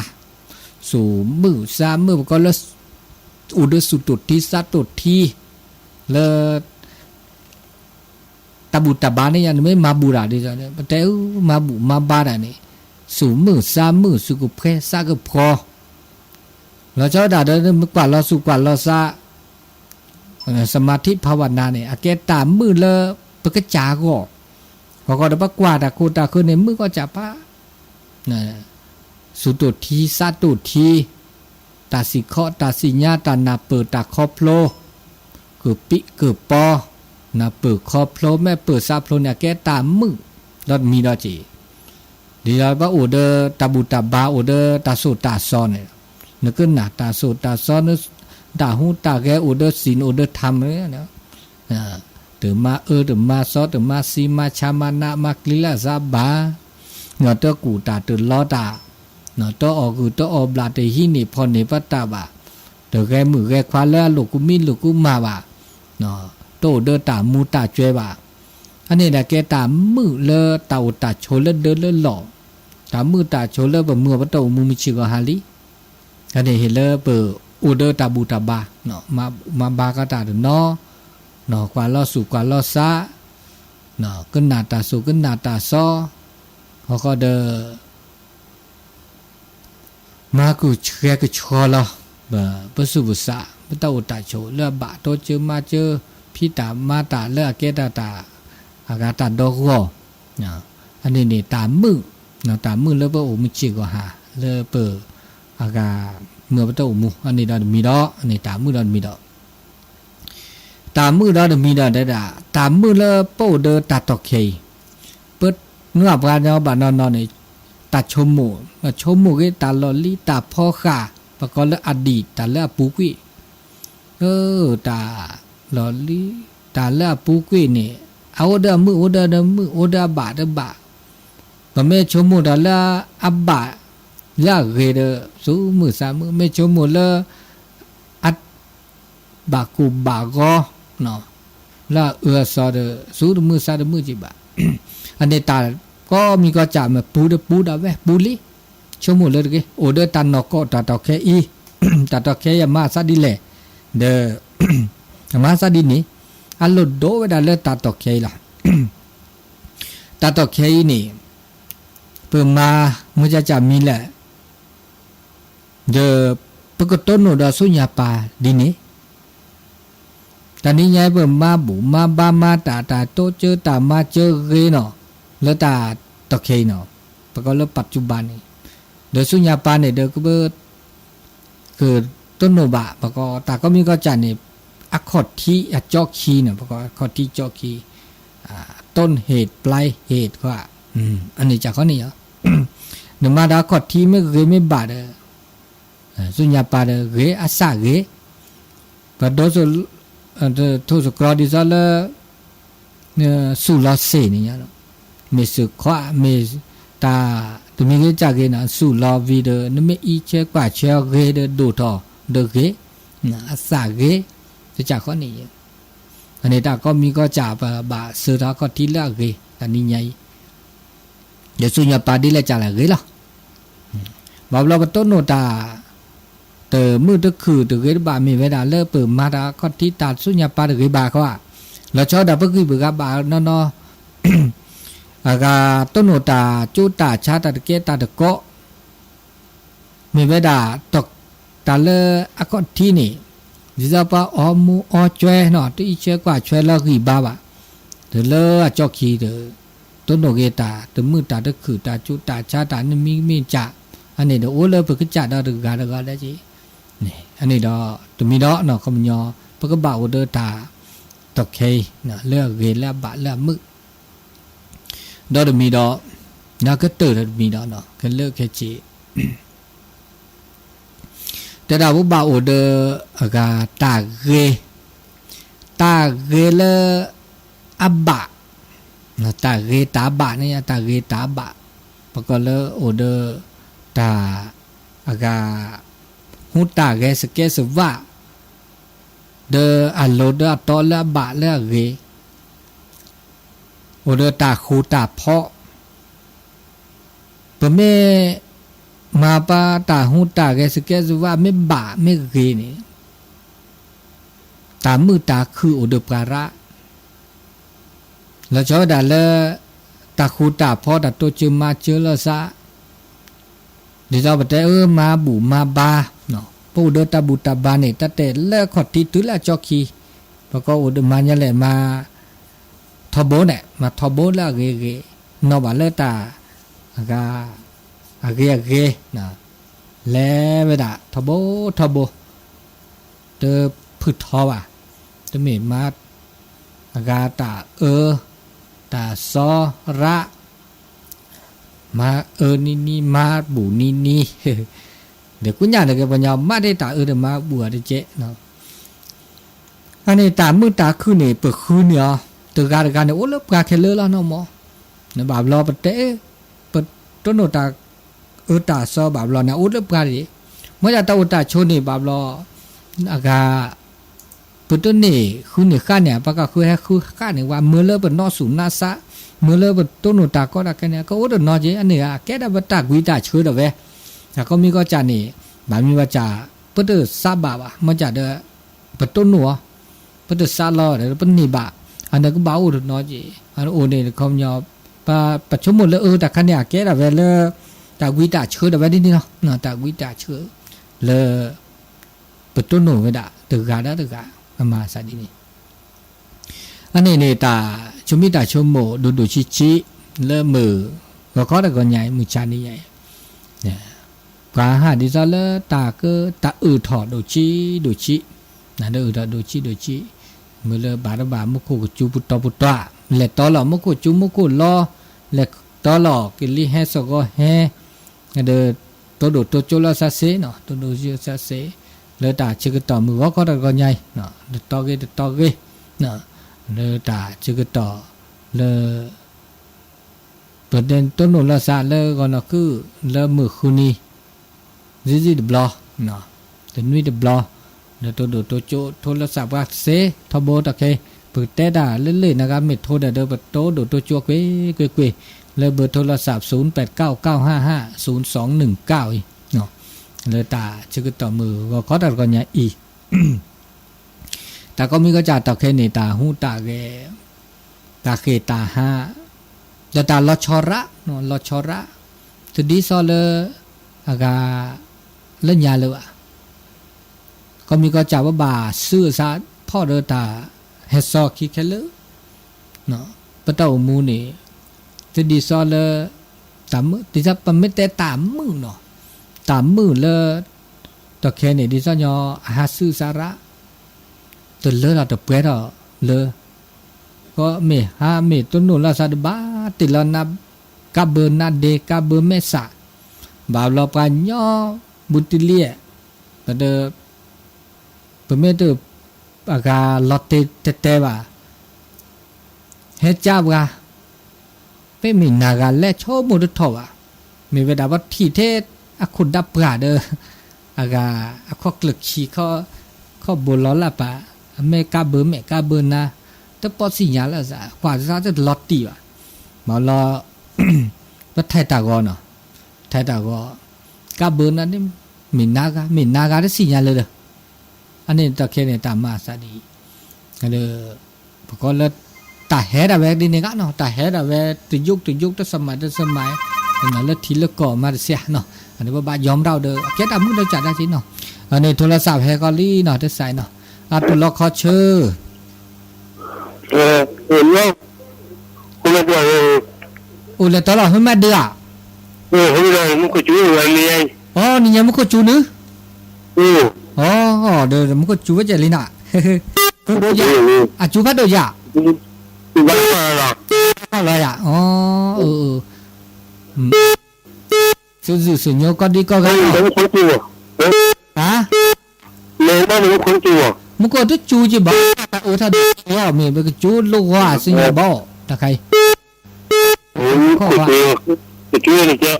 สู่มือซามือก็เลอุดสุตุทีสัตุทีเลตาบุตาบาเนี่ยยังไม่มาบุระดิจ้ะเนี่ยแต่มาบุมาบาระเนี่ยสูมือซามือสุกุเพซากุพอเราเจ้าด่าเดินมือกว่าเราสุกว่าเราซาสมาธิภาวนาเนี่ยอาเกตามือเลปกจาก็พอก็ได้ปกว่าตาโคตาคือในมือก็จะปะนะสุตุทีซาตุทีตาสิเคาะตาสิญาตานาเปิดตาคอโพลคือปิคือปอนาเปิดคอโพลแม่เปิดซาโพลเนี่ยแกตามมือดอดมีดอจีดีแล้วว่าโอเดอตาบุตาบาโอเดอตาโซตาซอนเนี่ยนึกขึ้นหนาตาโซตาซอนนึกตาหูตาแกโอเดอศีลโอเดอธรรมเนี่ยนะถึงมาถึงมาซอถึงมาซีมาชามานะมากลิลาซาบาเงาเตอกูตาถึงล้อตาเนาะตัวออกคือตัวออกบลาเตหินี่พอเนปตาบะเตแกมือแกควาแล้วลูกกุมิลูกกุมาบะเนาะโตเดอตามูตาจวยบะอันนี้แหละแกตามือเลอตาตาโชเลเดอเลหล่อตามือตาโชเลบะมือปะโตมูมิชิกอฮาลิอันนี้เฮเลเปอเดอตาบูตาบาเนาะมาบากะตาเนาะเนาะควาลอสุควาลอซาเนาะกึนนาตาสุกึนนาตาซอเขาก็เดอมากูเชื่อกูชอละปสุบุษะปตาอุตาโชเลือบะโตเจอมาเจอพี่ตามาตาเลือเกตาตาอากาตาดอกก็อันนี้นี่ตามือนะตามือแล้วว่าโอมิจิก็หาเลอเปออ อากาเมื่อประตูมูอันนี้ดอมีดออันนี้ตามมือดอมีดอตามมือดอมีดอได้ด่าตามมือละโป้เดอตัดตอกเคเปิดเนื้อปลาเนาะบานอนนี่ตัดชมหมูก็ตาลอลี่ตาพ่อขาประกอบแล้วอดีตตาแล้วปูกุ้ยตาลอลี่ตาแล้วปูกุ้ยนี่เอาเดอมือโอเดอบาก็ไม่ชมหมูตาละอับบาลาเกเดสูมือสามมือไม่ชมหมูละอัดบากูบากอเนาะละซอเดสูมือสามมือจิบะอันนี้ตาก็มีก็จ่ามาปูดาเวปูลีชมหมูเลยกโอเดตันนอกก็ตาตอแค่อีตาตอแค่ยามาซาดิเลเดมาซาดินี่อัลโลโดเวดาเลตาตอแค่ละตาตอแค่นี่เปิ่มมามุจจะมีแหละเดปกต้นโนดาสุญญาปาดินี่ตอนนี้ยายเปิ่มมาบุมาบามาตาโตเจอตามาเจอเกเนาะแล้วตาตะเคเนาะปกติปัจจุบันนี่เดสุญญาปาเนี่ยเดก็เบิดคือต้นโนบะปกติตาก็มีก็จันนี่อักขดที่จอกคีเนาะปกติขดที่จอกคีต้นเหตุปลายเหตุก็อันนี้จากข้อนี้เหรอหนึ่งมาดาขดที่ไม่เคยไม่บาดสุญญาปาเดเกอาสาเกแต่โดสุทุสกรอดิซาเลสุลาเซนี่ยเนาะเมสุขวาเมตาตุมีเกจากเกนะสุลาวีเดนเมอีเชกว่าเชเกเดดูทอเดเกอาสาเกจะจากข้อนี้อันนี้ตาก็มีก็จ่าบาเสือก็ที่ละเกอันนี้ไงเดี๋ยวสุญญาปาดีละจ่าละเกล่ะบาบลาปต้นโนตาเตอมือตะคือตะเกบามีเวลาเลิกเปิดมาดาก็ที่ตาสุญญาปาตะเกบาเขาอ่ะแล้วชอบดาเพิ่งคือเบิกบานอนอากาต้นโนตาจูตาชาตะเกตาตะเกาะมีเวลาตกตาเลอก็ที่นี่ดิซาปาอมูอจวยเนาะที่เชื่อกว่าช่วยแล้วคือบาบะเดเลอจอกขีเดต้นโนเกตาตะมือตาตะคือตาจูตาชาตานี่มีจ่าอันนี้เดโอเลเปิกจ่าดาตะกาได้จีนี่อันนี้ดอตุมีดอเนาะคำยอปะกบ่าวเดตาตอกเคเนาะเลือกเกลบะเลือกมึกดอตุมีดอนาก็เตอร์มีดอเนาะก็เลือกแค่จีแต่ดาวบ่าวเดอกาตาเกเลอับบะนะตาเกตาบะเนี่ยตาเกตาบะปะก็เลโอเดตาอากาหูตาเกสเกสวะเดอัลโลเดตอละบะละเกโอเดตาคูตาเพาะปะเมมาปาตาหูตาเกสเกสวะไม่บะไม่เกนี่ตามือตาคือโอเดปาระแล้วชอดาเลตาคูตาเพาะตาโตจึมาเจอละซะดิซาบะเตมาบุมาบาเนาะปูเดตาบุตาบาเนี่ยตาเตเลขอดที่ตุละจอคีแล้วก็อุดมาเนี่ยแหละมาทบเนี่ยมาทบละเกเนาะบาเลตาอากาเกนะแล้วเวลาทบเตพึดทอว่ะตะเมมาอากาตาตาซอระมานี่มาบูนี่เดี๋ยวกูญาเนี่ยแกปัญญามาได้ตาเดมาบัวได้เจ๊เนาะอันนี้ตามือตาคือเนี่ยเปิดคืนเนี่ยตัวการเนี่ยโอ้เลิกการแค่เลิกแล้วเนาะหมอเนี่ยบาปรอประเตะเปิดต้นโนตาตาซอบาปรอเนี่ยโอ้เลิกการดิเมื่อจะตาตาชนเนี่ยบาปรออากาเปิดต้นนี่คือเนี่ยข้าเนี่ยปากก็คือข้าเนี่ยว่าเมื่อเลิกเป็นนอสูนาซะเมื่อเลิกเป็นต้นโนตาก็ได้แค่เนี่ยก็โอ้เดินนอเจอันนี้แค่ได้บัตรกุยตาช่วยเด้อเว้แต่ก็มีก็จานี่บางมีว่าจ่าเปิดซาบะมันจะเด้อเปิดต้นหนัวเปิดซาลอเด้อเปิดนี่บะอันนั้นก็บ้าอุดนอจีอันโอเนี่ยเขายอปัจจุบันเลยแต่คันเนี่ยแกได้เวลาตากุยตาเชื่อได้เวลานี่เนาะตากุยตาเชื่อเลยเปิดต้นหนัวไม่ได้ตึกกาได้ตึกกามาสันนี่อันนี้เนี่ยตาชุมิตาชมโมดูชิเริ่มมือก็ได้ก่อนใหญ่มือชานี่ใหญ่เนี่ย กาหาดิซาเลตาก็ตาถอดโดชินะเด้อดโดชิเมื่อเลบาดบามุกุจูปุตตปุตตะและตอหลอมุกุจูมุกุลอและตอหลอกิลิเฮสก็เฮเด้อตัวโดตัวโจลาซาเซเนาะตัวโดจิซาเซเลตาชิกต่อมือว่าก็ได้ก็ใหญ่เนาะตอเกเนาะเลตาชิกต่อเลประเด็นต้นโนลาซาเลก็เนาะคือเลมือคุนีzizi de blo no de nuit de blo de todo tocho โทรศัพท์ว่าเซทบตะเคเปิดแต่ด่าเล่นๆนะครับเม็ดโทรเดอโตโดโตจัวเกเลยเบอร์โทรศัพท์0899550219อีเนาะเลยตาชื่อต่อมือก็ขอตัดก่อนเนี่ยอีแต่ก็มีก็จ่าตะเคนี่ตาหูตาเกตาเคตาห้าแล้วตาลอชอระเนาะลอชอระทีนี้ซอเลอากาเล่นยาเลยอ่ะก็มีก็จ่าว่าบาซื่อซาพ่อเดตาเฮซอคิเคเลเนาะปะเต้ามูนี่ทีนี้ซอเลตามมือที่จะปะไม่แต่ตามมือเนาะตามมือเลยตะแค่นี่ดิซะยอหาซื่อสาระตะเลเราตะเปรอเลยก็เมหาเมต้นโนลาซาดบาติลนากับเบอร์นาเดกับเบอร์เมษาบาลอปานย่อบุติเลียปะเดปะเมตอากาลอตเตเตบาเฮจับกาเปมินากาและโชมุดทอวะมีเวลาว่าที่เทอคุดับปราเดอากาข้อกลึกชีข้อบุลลาปะเมกาเบอร์นาแต่พอสิญญาละซะกว่าจะลอตตีว่ะมาลอว่าไทยตากอเนาะไทยตากอกาเบอร์นั้นนี่มินากาได้สิญญาเลยเด้ออันนี้ตะเคเนี่ยตามมาซะดีก็เลยก็เลยตาแฮดาเวดิเนี่ยก็เนาะตาแฮดาเวตุยุกตสมัยนั่นละทีละก่อมาเสียเนาะอันนี้ว่าบายอมเราเด้อเก็ตมึงเราจัดได้สิเนาะอันนี้โทรศัพท์แฮกอลี่เนาะได้ใส่เนาะตุลอคอเชอร์no kuma da o le tolo hu ma de a hu da mu ko chu wa ni ai ni nya mu ko chu nu de mu ko chu wa je li na do ya a chu phat do ya ba la la ya su nyo ko di ko ga hả le ba mu ko chu mu ko tu chu ji ba tha ya me ba chu lu wa sin ya ba ta kai ko chu ni cha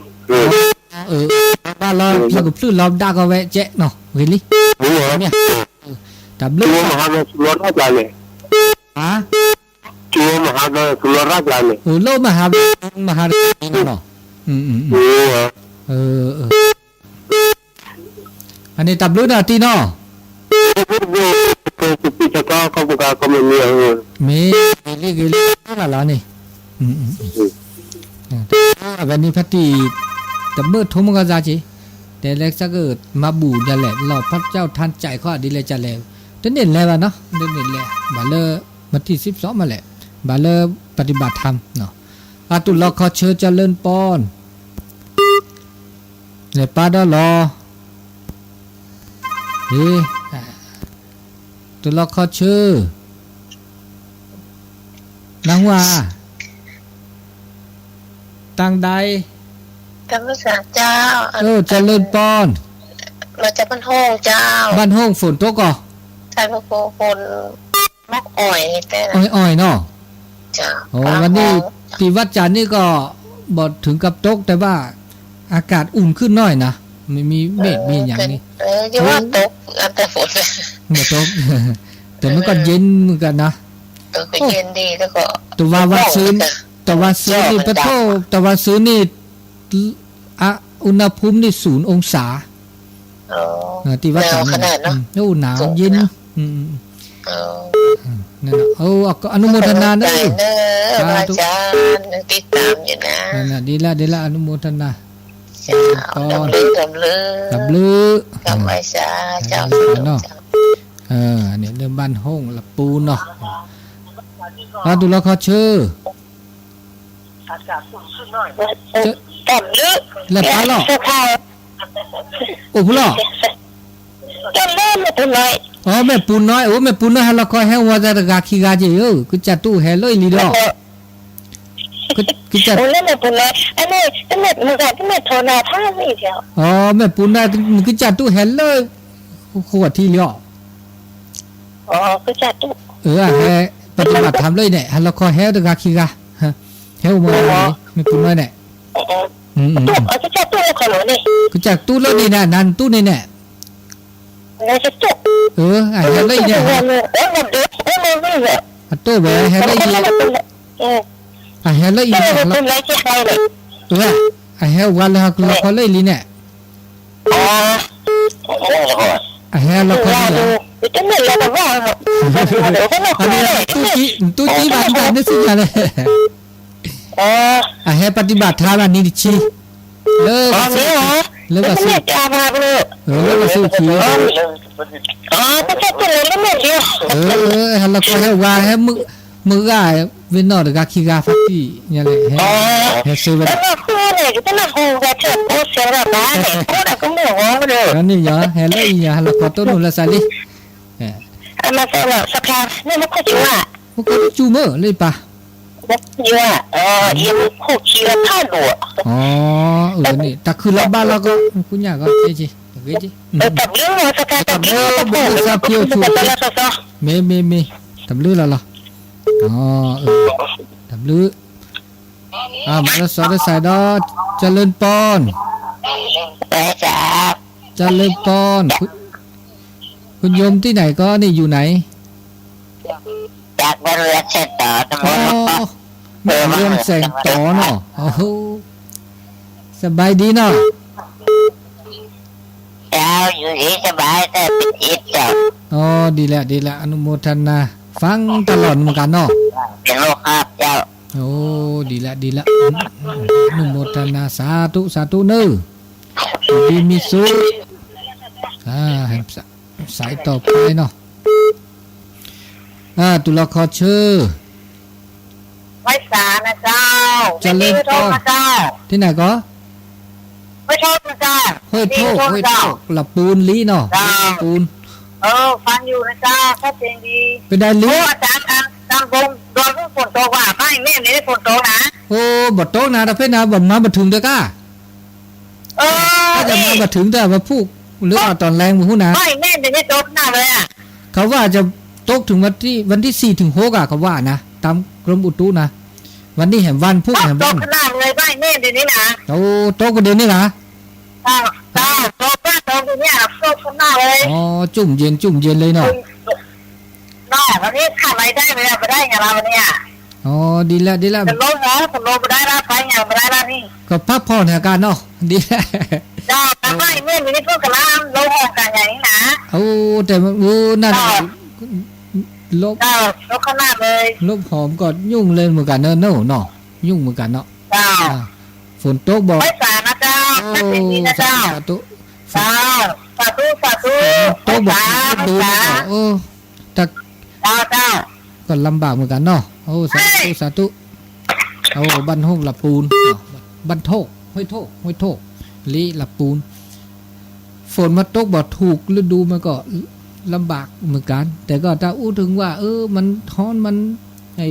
ba lo la ko plu lo da ko we che no really nha ta blu ma ha lo ra ja le hả chu ma ha lo ra ja le lo ma ha no anh ấy tập lúa nào tí nó mấy cái là lá này và đi phát thì tập bớt thốn một cái giá chứ để lấy sắc ở mà bù nhà lẻ lò phát trao than chạy khỏi đi lấy trả lẻ đến đến lẻ vào nó đến đến lẻ bà lơ mất thì ship rõ mà lẻ bà lơปฏิบัติธรรมเนาะตุลขอเชิญเจริญปอนเลยป้าดอรอตุลขอเชิญนางว่าตังใดกำลังสาเจ้าเจริญปอนมาจากบ้านห้องเจ้าบ้านห้องฝนตกก่อใช่พวกคนมักอ่อยแต่อ่อยเนาะจ้าวันนี้ที่วัดจันทร์นี่ก็บอกถึงกับตกแต่ว่าอากาศอุ่นขึ้นน้อยนะไม่มีเมฆมีอย่างนี้จะว่าตกแต่ฝนไม่ตกแต่มันก็เย็นเหมือนกันนะก็เย็นดีแล้วก็แต่ว่าวันซื้อนี่ปะโทแต่วันซื้อนี่อุณหภูมินี่0 องศาที่วัดจันทร์นี่หนาวเย็นนั่นน่ะอนุโมทนานะอาจารย์ติดตามอยู่นะนั่นน่ะดีละอนุโมทนาดำลือกำไว้ซะเจ้าเนาะเนี่ยเรื่องบ้านห้องละปูเนาะดูแล้วเขาชื่อดำลือแล้วปลาหรอ โอ้พุ่นล่ะ จำเล่นไม่เป็นไร อ๋อแม่ปูน้อยโอ้แม่ปูน้อยฮัลละคอยให้ว่าจะกาขี้กาเจอคือจัดตู้แฮเลยลีดอกคือจัด โอ้เล่นไม่เป็นไรไอ้เนี่ยไอ้เม็ดมันก็ไอ้เม็ดโทนาท่าไม่เดียว อ๋อแม่ปูน้อยคือจัดตู้แฮเลยขวดที่เลี้ยว อ๋อก็จัดตู้ แฮปฏิบัติธรรมเลยเนี่ยฮัลละคอยแฮตะกาขี้กาฮะแฮว่าแม่ปูน้อยเนี่ย ตู้เอาจะจัดตู้แล้วขอหนูนี่ คือจัดตู้แล้วนี่นะนั่นตู้นี่เนี่ย เราจะตู้ แฮเลยเนี่ย โอ้มันเด็กโอ้มันไม่เลย ตู้แบบแฮเลยเนี่ยแฮเลยเนี่ย เป็นไรที่ใครเลย แฮวันละละคอยเลยลีเนี่ย อ๋อ แฮละคอย ว่า เนี่ย ดูจะเหมือนเราแบบว่าเดี๋ยวก็ไม่ อัน ค่อย นี้ เลย ตู้จี้ปฏิบัตินี่สิอะไร อ๋อ ให้ปฏิบัติธรรมอันนี้ดิชีเลิก อ๋อนี่เหรอ เลิก ไม่ สู้ จะมาเลย เลิกสู้ชี อ๋อก็จัดตู้เลยแล้วไม่เดียว ฮัลโหลให้ว่าให้มืออ่ะเวนนอร์กับขี้กาฟักที่เนี่ยเลยให้ซื้อไป แล้วก็คือเนี่ยก็ต้องหูแบบเถิดโอ้เสียแบบนั้นเนี่ยโอ้แต่ก็ไม่หัวเลย อันนี้เหรอให้เลยฮัลโหลขอต้นนู่นละสันดิ อันนั้นก็แบบสักครั้งนี่มันก็จะว่า พวกก็จูเมอเลยปะ เยอะยังคู่คีละท่าหลว อ๋อนี่แต่คือเราบ้านเราก็คุณย่าก็เจ๊เจ๊ ตับเรื่องสักครั้งตับเรื่องสักครั้ง เมทำลื้อแล้วเหรออ๋อทำลื้อมาแล้วสอนได้ใส่ดอเจริญปอน ไปจ้า เจริญปอนคุณโยมที่ไหนก็นี่อยู่ไหน จากบริเวณเส้นต่อตำร อ๋อ วจ แม่เรียนแสงต่อเนาะโอ้โหสบายดีเนาะ เจ้าอยู่ดีสบายแต่ปิดอิดเจ้า อ๋อดีแล้วอนุโมทนาฟังตลอดเหมือนกันเนาะ เป็นโรคภาพเจ้า โอ้ดีแล้วอนุโมทนาสาธุเน้อดีมีสุขให้สายต่อไปเนาะตุลาคอชื่อ ไว้สานะเจ้า เจริญปอน เจ้า ที่ไหนก็ ไม่ชอบนะเจ้า ห้วยโทกละปูนลีเนาะปูน ฟังอยู่นะเจ้าชัดเจนดี เป็นได้ลี โอ้อาจารย์ตามวงโดนฝนตกว่าไม่แม่ไม่ได้ฝนตกนะ โอ้บ่โตนะถ้าเพิ่นนะบ่มาบ่ถึงเด้อก้าถ้าจะมาบ่ถึงแต่ว่าพูกหรือว่าตอนแรงบ่ฮู้นะ ไม่แม่ไม่ได้ตกหน้าเลยอ่ะ เขาว่าจะตกถึงวันที่4ถึง6อ่ะเขาว่านะตามกรมอุตุนะวันนี้แห่งวันพุกแห่ง ต วั ก น หน้าเลยไม่แม่เดี๋ยวนี้นะ โอ้โตก็เดี๋ยวนี้นะ ตกเนี่ยตกหน้าเลย อ๋อจุ่มเย็นเลยเนาะ นอกวันนี้ขาดรายได้ไม่ได้ไงเราวันนี้ อ๋อดีแล้ว จะลงนะจะลงไม่ได้ละไปไงไม่ได้ละนี่ ก็พักผ่อนอาการเนาะดีแล้ว จ้าแต่ไม่แม่ไม่ได้พูดกับเราลงออกกันอย่างนี้นะ โอ้แต่นั่นลบ จ้าลงข้างหน้าเลย ลบหอมก็ยุ่งเลยเหมือนกันเนาะยุ่งเหมือนกันเนาะ จ้า ฝนตกบ่ ไม่สานะจ้าไม่เป็นดีนะจ้า สาธุ จ้าสาธุ ตกบ่ดูแต่ จ้า ก็ลำบากเหมือนกันเนาะโอ้สาธุโอ้บ้านห้องละปูนบ้านโทกห้วยโทกลีละปูนฝนมาตกบ่ถูกฤดูมันก็ลำบากเหมือนกัน แต่ก็ถ้าอู้ถึงว่ามันท้อนมันไอ้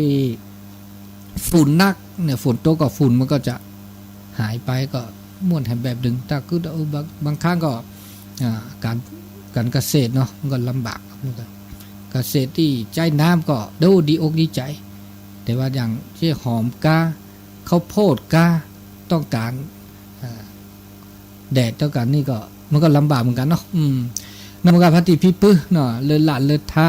ฝุ่นนักเนี่ยฝนตกกับฝุ่นมันก็จะหายไปก็ม่วนแห่งแบบดึงแต่คือบางครั้งก็การเกษตรเนาะมันก็ลำบากเหมือนกันเกษตรที่ใจน้ำก็ดูดีอกดีใจ แต่ว่าอย่างที่หอมกาข้าวโพดกาต้องการแดดต้องการนี่ก็มันก็ลำบากเหมือนกันเนาะนำการพัติพิปื้เนาะเลยหลานเลยท้า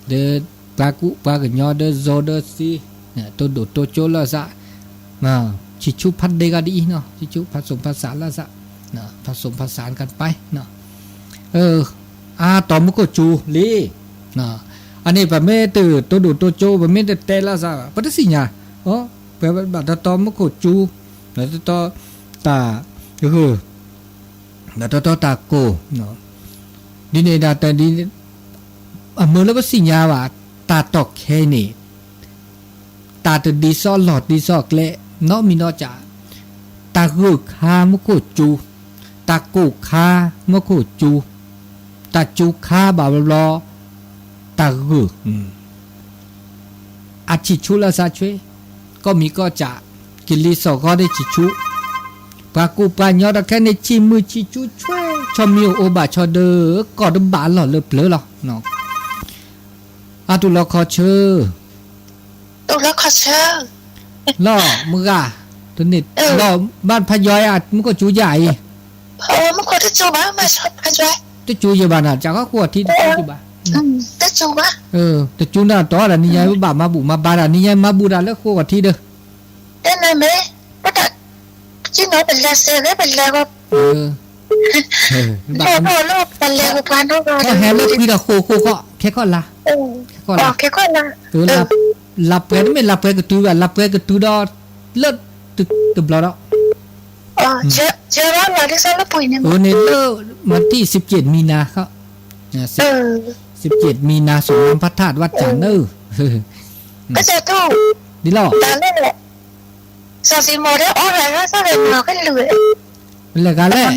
เดินปลากุปลากันยอเดินโซเดินซีเนี่ยตัวโดดตัวโจละซะมาชิชุพัดเดกาดีเนาะชิชุผสมผสานละซะเนาะผสมผสานกันไปเนาะต่อมก็จูลีเนาะอันนี้แบบไม่ตื่นตัวดูตัวโจแบบไม่ได้เตะละซะปัตสิญาแบบต่อมก็จูแล้วต่อตาก็คือแล้วต่อตาโกเนาะดีเนี่ยแต่ดีเมื่อแล้วก็สิญาว่าตาตอกแค่นี้ตาตัวดีซอหลอดดีซอกเละเนาะมีนอจ่าตาคือคามก็จูต ตะกุคาเมื่อคู่จูตะจูคาบาลอตะกุอาชิชุละซาช่วยก็มีก็จะกินลีสอก็ได้ชิชุปากูปายอดแค่ในชิมือชิชุช่วยชอมิวโอบาชอเดอกอดบาหล่อเลือเปลือหรอเนาะอาตุลอคอเชอตุลคอเชอล่อมึงอ่ะตัวนี้ล่อบ้านพยอยอ่ะมึงก็จูใหญ่มันก็จะจูบ้ามาชอบพยอยจะจูอยู่บ้านอ่ะจากก็ขวดที่จูบ้าจะจูบ้าแต่จูน่ะต่อละนี่ยายบ้ามาบุมาบาละนี่ยายมาบูดาแล้วขวดที่เด้อแต่นั่นไหมก็แต่จีน้อยเป็นแลเซ่ได้เป็นแลว่าบ้าพ่อโลกเป็นแลว่าพานโลกก็แฮแล้วคุยละโคก็แค่ก็ละแค่ก็ละหลับไปไม่หลับไปก็ตัวหลับไปก็ตัวดอเลิศตึบแล้วเชื่อว่าเราได้สร้างแล้วปุ๋ยเนี่ยเนี่ยเลิศมาที่17 มีนาเขา17 มีนาสงพระธาตุวัดจันทร์ก็จะตู้ดีหรอตอนนั้นแหละซาซิโมได้ออกอะไรก็จะเรียนเราก็เลยเป็นอะไรกันแหละ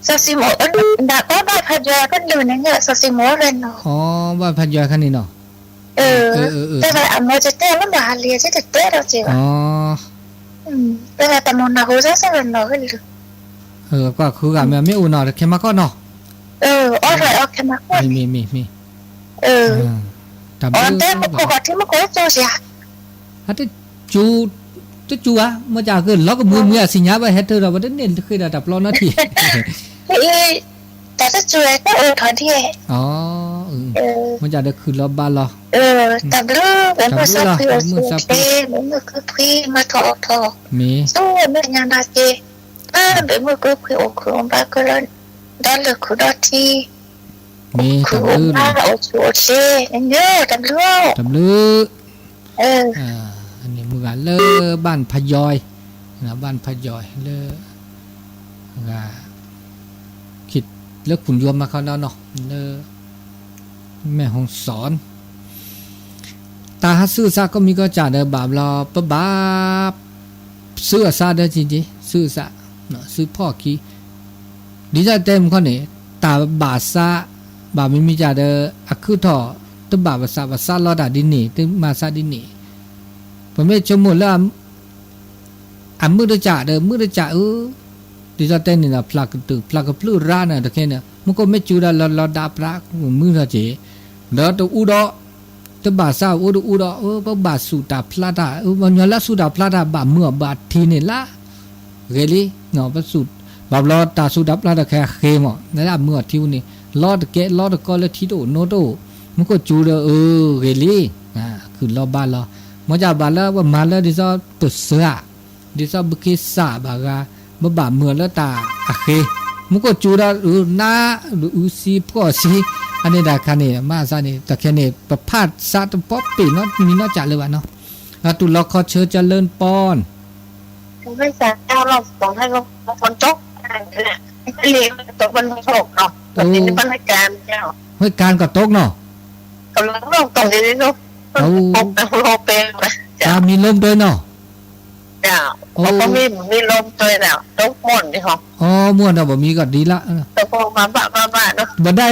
ซาซิโมดักก็ได้พัดยาก็เลยเนี่ยซาซิโมเรียนเนาะว่าพัดยาคันนี้เนาะแต่ว่าอันโมจะเต้แล้วมาเรียนจะเต้เราเจ้าแต่ว่าแต่มนนาหูจะเรียนเราก็เลยก็คือกับไม่อุ่นเนาะแค่มาก็เนาะออกอะไรออกแค่มาก็มีแต่แต่มันก็ที่มันก็จะเสียฮัตจูอ่ะมาจากเกินแล้วก็มือสิญญาไปเฮ็ดเธอเราบ่ได้เน้นคือระดับร้อนนาทีแต่ถ้าจูก็ถอนที่มันจะได้คือรอบบ้านเราแต่เรื่องเป็นภาษาพิโอสุเตมันคือพี่มาทอมีสู้ไม่งานนาเจเป็นมือคือพี่โอคือองค์บาก็เลยด้านเหลือคือดอที่มีคือองค์บาโอชูโอเชนั่นเยอะตำลืออันนี้มือกันเลอบ้านพยอยนะบ้านพยอยเลอคิดเลิกขุนยวมมาเขาเนาะเลอแม่ห้องสอนตาฮัซื้อซาก็มีก็จ่าเดบาบรอปะบาซื้อซาเดจริงๆซื้อซาเนาะซื้อพ่อกี้ดีใจเต็มข้อนี้ตาบาซาบาไม่มีจ่าเดอักคือท่อตบาบาซาลอดาดินี่ตึมาซาดินี่ผมไม่ชมหมดแล้วมือเดจ่าเดมือเดจ่าดีใจเต็มนี่นะพลากตึกพลากพลื้ร้านน่ะตะแค่เนี่ยมันก็ไม่จูดาลอดาปลามือเธอเจเดอตัวอุดอตบาซาอุดบาสุดาพลาดามันยอละสุดาพลาดาบาเมื่อบาทีนี่ละเรลี่เนาะบาสุดบาลอตาสุดาพลาดาแค่เคมอ่ะนั่นละเมื่อทิวนี่ลอดแกลอดก็เลยทีโดโนโดมันก็จูดเรลี่คือรอบบ้านเรามันจะบ้านแล้วว่ามาแล้วดิซอตุเสือดิซอบุกิสาบากาบาเมื่อแล้วตาเคมันก็จูดหน้าซีพ่อซีอันนี้ได้คันนี้มาซะนี่แต่แค่นี้ประพาสซาตป๊อปปี้เนาะมีนอกจากเลยวะเนาะตุลอคอเชอเจริญปอนไม่ใช่เอาเราต้องให้เราฝนตกเนี่ยเรียนตกบนโลกเนาะตอนนี้บรรยากาศเจ้าเฮ้ยการก็ตกเนาะกำลังลงตรงนี้เนาะตกโลเป็นจ้ามีลมด้วยเนาะจ้าก็มีลมด้วยแล้วตกม่วนดิค่ะม่วนบ่มีก็ดีละตกมาบ้าเนาะบ่ได้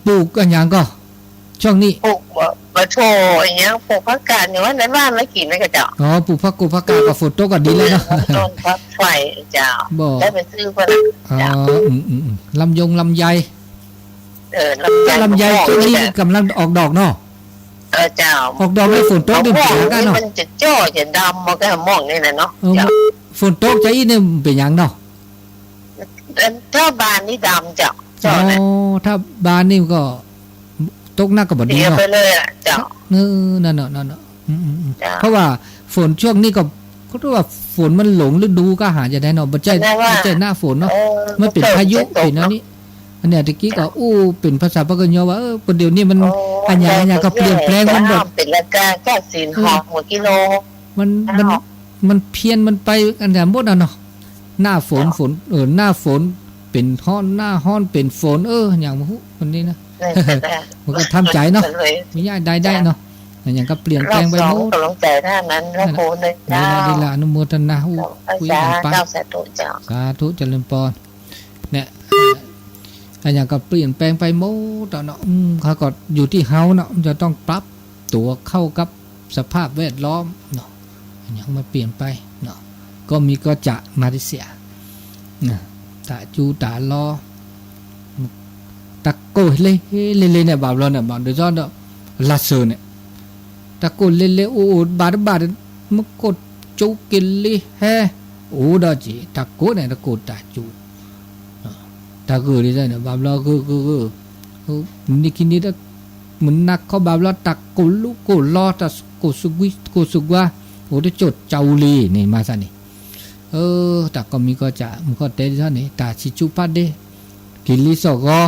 ปลูกกันอย่างก็ช่วงนี้ปลูกมาโชว์อย่างเงี้ยปลูกผักกาดอย่างว่าในบ้านไม่กินไม่กระเจ้าปลูกผักกาดกับฝนตกก็ดีแล้วเนาะต้นผักไฟเจ้าได้ไปซื้อเพิ่นลำยงลำไยลำไยช่วงนี้กำลังออกดอกเนาะเจ้าออกดอกไม่ฝนตกได้เปลี่ยนกันเนาะมันจะจ่อจะดำมันก็มองนี่แหละเนาะฝนตกใจนี่เป็นอย่างเนาะถ้าบานนี่ดำเจ้าถ้าบานนี่ก็ตกหนักก็บ่ดีเนาะไปเลยอ่ะเจ้านั่นเพราะว่าฝนช่วงนี้ก็เรียกว่าฝนมันหลงฤดูก็หาจะได้เนาะบ่ใช่หน้าฝนเนาะมันเป็นพายุเป็นอันนี้อันเนี้ยตะกี้ก็เป็นภาษาปากกยอว่าประเดี๋ยวนี้มันอันอย่างก็เปลี่ยนแปลงมันแบบเป็นราคาแค่4หอกหัวกิโลมันเพี้ยนมันไปอันอย่างหมดเนาะหน้าฝนหน้าฝนเป็นฮ้อนหน้าฮ้อนเป็นฝนอย่างวันนี้นะมันก็ทำใจเนาะไม่ยากได้เนาะอย่างก็เปลี่ยนแปลงไปโน้ตกำลังใจท่านนั้นพระโคเลยดีละอนุโมทนาคุยกันไปสาธุเจ้าสาธุเจริญพร เนี่ยอันอย่างก็เปลี่ยนแปลงไปหมดเนาะเขาก็อยู่ที่เฮาเนาะจะต้องปรับตัวเข้ากับสภาพแวดล้อมเนาะอย่างมาเปลี่ยนไปเนาะก็มีก็จะมาเลเซียนะตาจูตาลอตะโกเล่เล่เนี่ยบาบลอเนี่ยบาเดจอนเนาะลาเซอเนี่ยตะโกเล่โอ้บาดมกดจูกินลิแฮโอ้ดอจีตะโกเนี่ยตะโกตาจูตะโกดิเนี่ยบาบลอคือนี่กินนี่มันนักเขาบาบลอตะโกลุโกลอตะโกสุกุวาโอ้ได้จดเจ้าลีนี่มาซะนี่แต่ก็มีก็จะมันก็เตะซะนี่ตาชิจูปัดเดกินลิสอกอ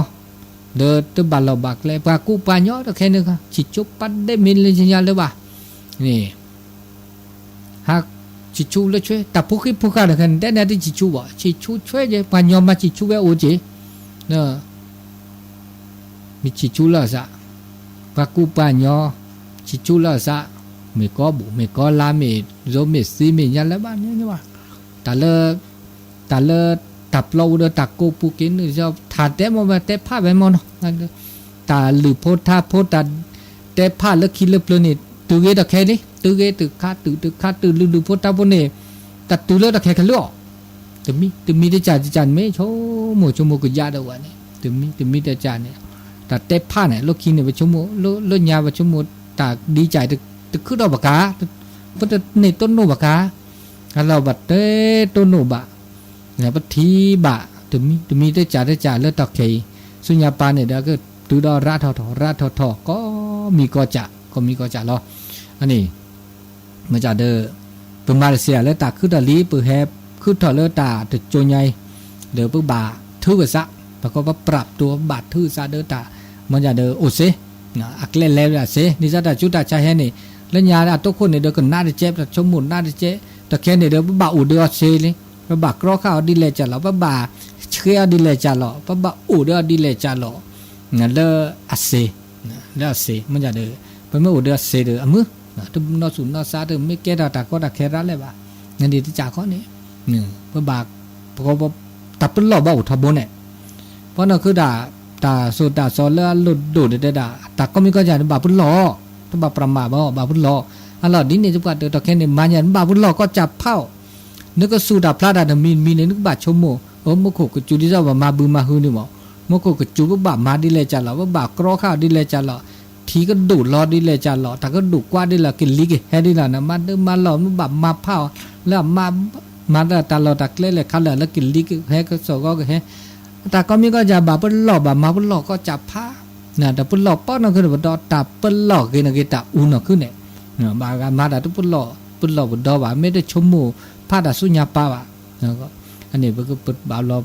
เดอตบาลบักเลยปากูปาญอตะแค่นึงค่ะชิจูปัดเดมินเลยสัญญาเลยว่านี่หากชิจูเลยช่วยแต่พวกกันกันได้เนี่ยที่ชิจูบ่ชิจูช่วยเจปาญอมาชิจูเวโอเจเนอะมีชิจูละซะปากูปาญอชิจูละซะไม่ก็บุไม่ก็ลาไม่โรไม่ซีไม่ยันแล้วบ้านนี่ว่าแต่เลตับเราเดตักโกปูกินจะถาเตะมาเตะผ้าไปมอนตาหรือโพธาโพตาเตะผ้าแล้วคิดเลือนี่ตือเกตะแค่นี้ตือเกตคาตือหรือโพธาพวกนี้ตัดตือเลือตะแค่กันเลือตึมีได้จ่าไม่โชโมกุยาดาวนี่ตึมีได้จ่าเนี่ยแต่เตะผ้าเนี่ยเราคิดเนี่ยไปชั่วโมงเรายาไปชั่วโมงตาดีใจตึกคือดอกบักกาเพราะในต้นโนบักกาเราบัดเต้ต้นโนบะเนี่ยปทีบะตึมีได้จ่าเลือดตอกเขยสุญญาปานเนี่ยเดี๋ยวก็ตือดอราทอก็มีก็จะรออันนี้มันจะเด้อเป็นมาเลเซียแล้วตาคือดอลีปือแฮบคือถอดเลือดตาตึกโจใหญ่เดี๋ยวปือบาทื่อซะแล้วก็ปรับตัวบาดทื่อซะเด้อตามันจะเด้อโอเซอักเล่นแล้วเซนี่จะได้จุดได้ใช่ไหมนี่แล้วยาเนี่ยทุกคนเนี่ยเดี๋ยวกันหน้าได้เจ็บชมหมุนหน้าได้เจ็บแต่แค่เนี่ยเดี๋ยวบ่าอุดเดือดเซเลยบ่ากรอข้าวดีเลยจัดหรอบ่าเชื่อดีเลยจัดหรอบ่าอุดเดือดดีเลยจัดหรองั้นเลยอาเซแล้วเซมันจะเด้อเป็นไม่อุดเดือดเซเด้อมือทุบนอสุนนอซาเด้อไม่แก่ดาวตาก็ตาแค่รัดเลยบ่างั้นดีที่จ่าข้อนี้บ่าก็ตับเป็นหล่อบ่าอุทบนเนี่ยเพราะนั่นคือด่าตาสุดด่าซอลแล้วหลุดดูดได้ด่าตาก็มีก็จะบาพุ่นหล่อถ้าบาประมาทบาพุ่นหล่ออันหล่อดินเนี่ยจะกว่าเดือดแค่เนี่ยมันยันบาพุ่นหล่อก็จับเผานึกก็สูดาพลาดามีในนึกบาชมโมมโคกจูดิจ้าว่ามาบือมาฮือนี่หมอมโคกจูบามาดิเลยจัดหล่อว่าบากรอข้าวดิเลยจัดหล่อทีก็ดูดรอดิเลยจัดหล่อแต่ก็ดูกว่าดิละกินลิกแฮดิละนะมาเดิมมาหล่อมันบามาเผาแล้วมาตาหล่อตักเล่เลยข้าวแล้วกินลิกแฮก็สก็แฮแต่ก็มีก็จะบาพุ่นหล่อบามาพุ่นหล่อก็จับผ้าเนี่ยแต่พุ่นหล่อป้อนนั่นคือว่าดอตาพุ่นหล่อกินกินตาอุ่นขึ้นเนี่ยบางมาแต่พุ่นหล่อบุดดอว่าไม่ได้ชมโมผ้าดาสุญญาปาวะแล้วก็อันนี้ก็เปิดบาลอ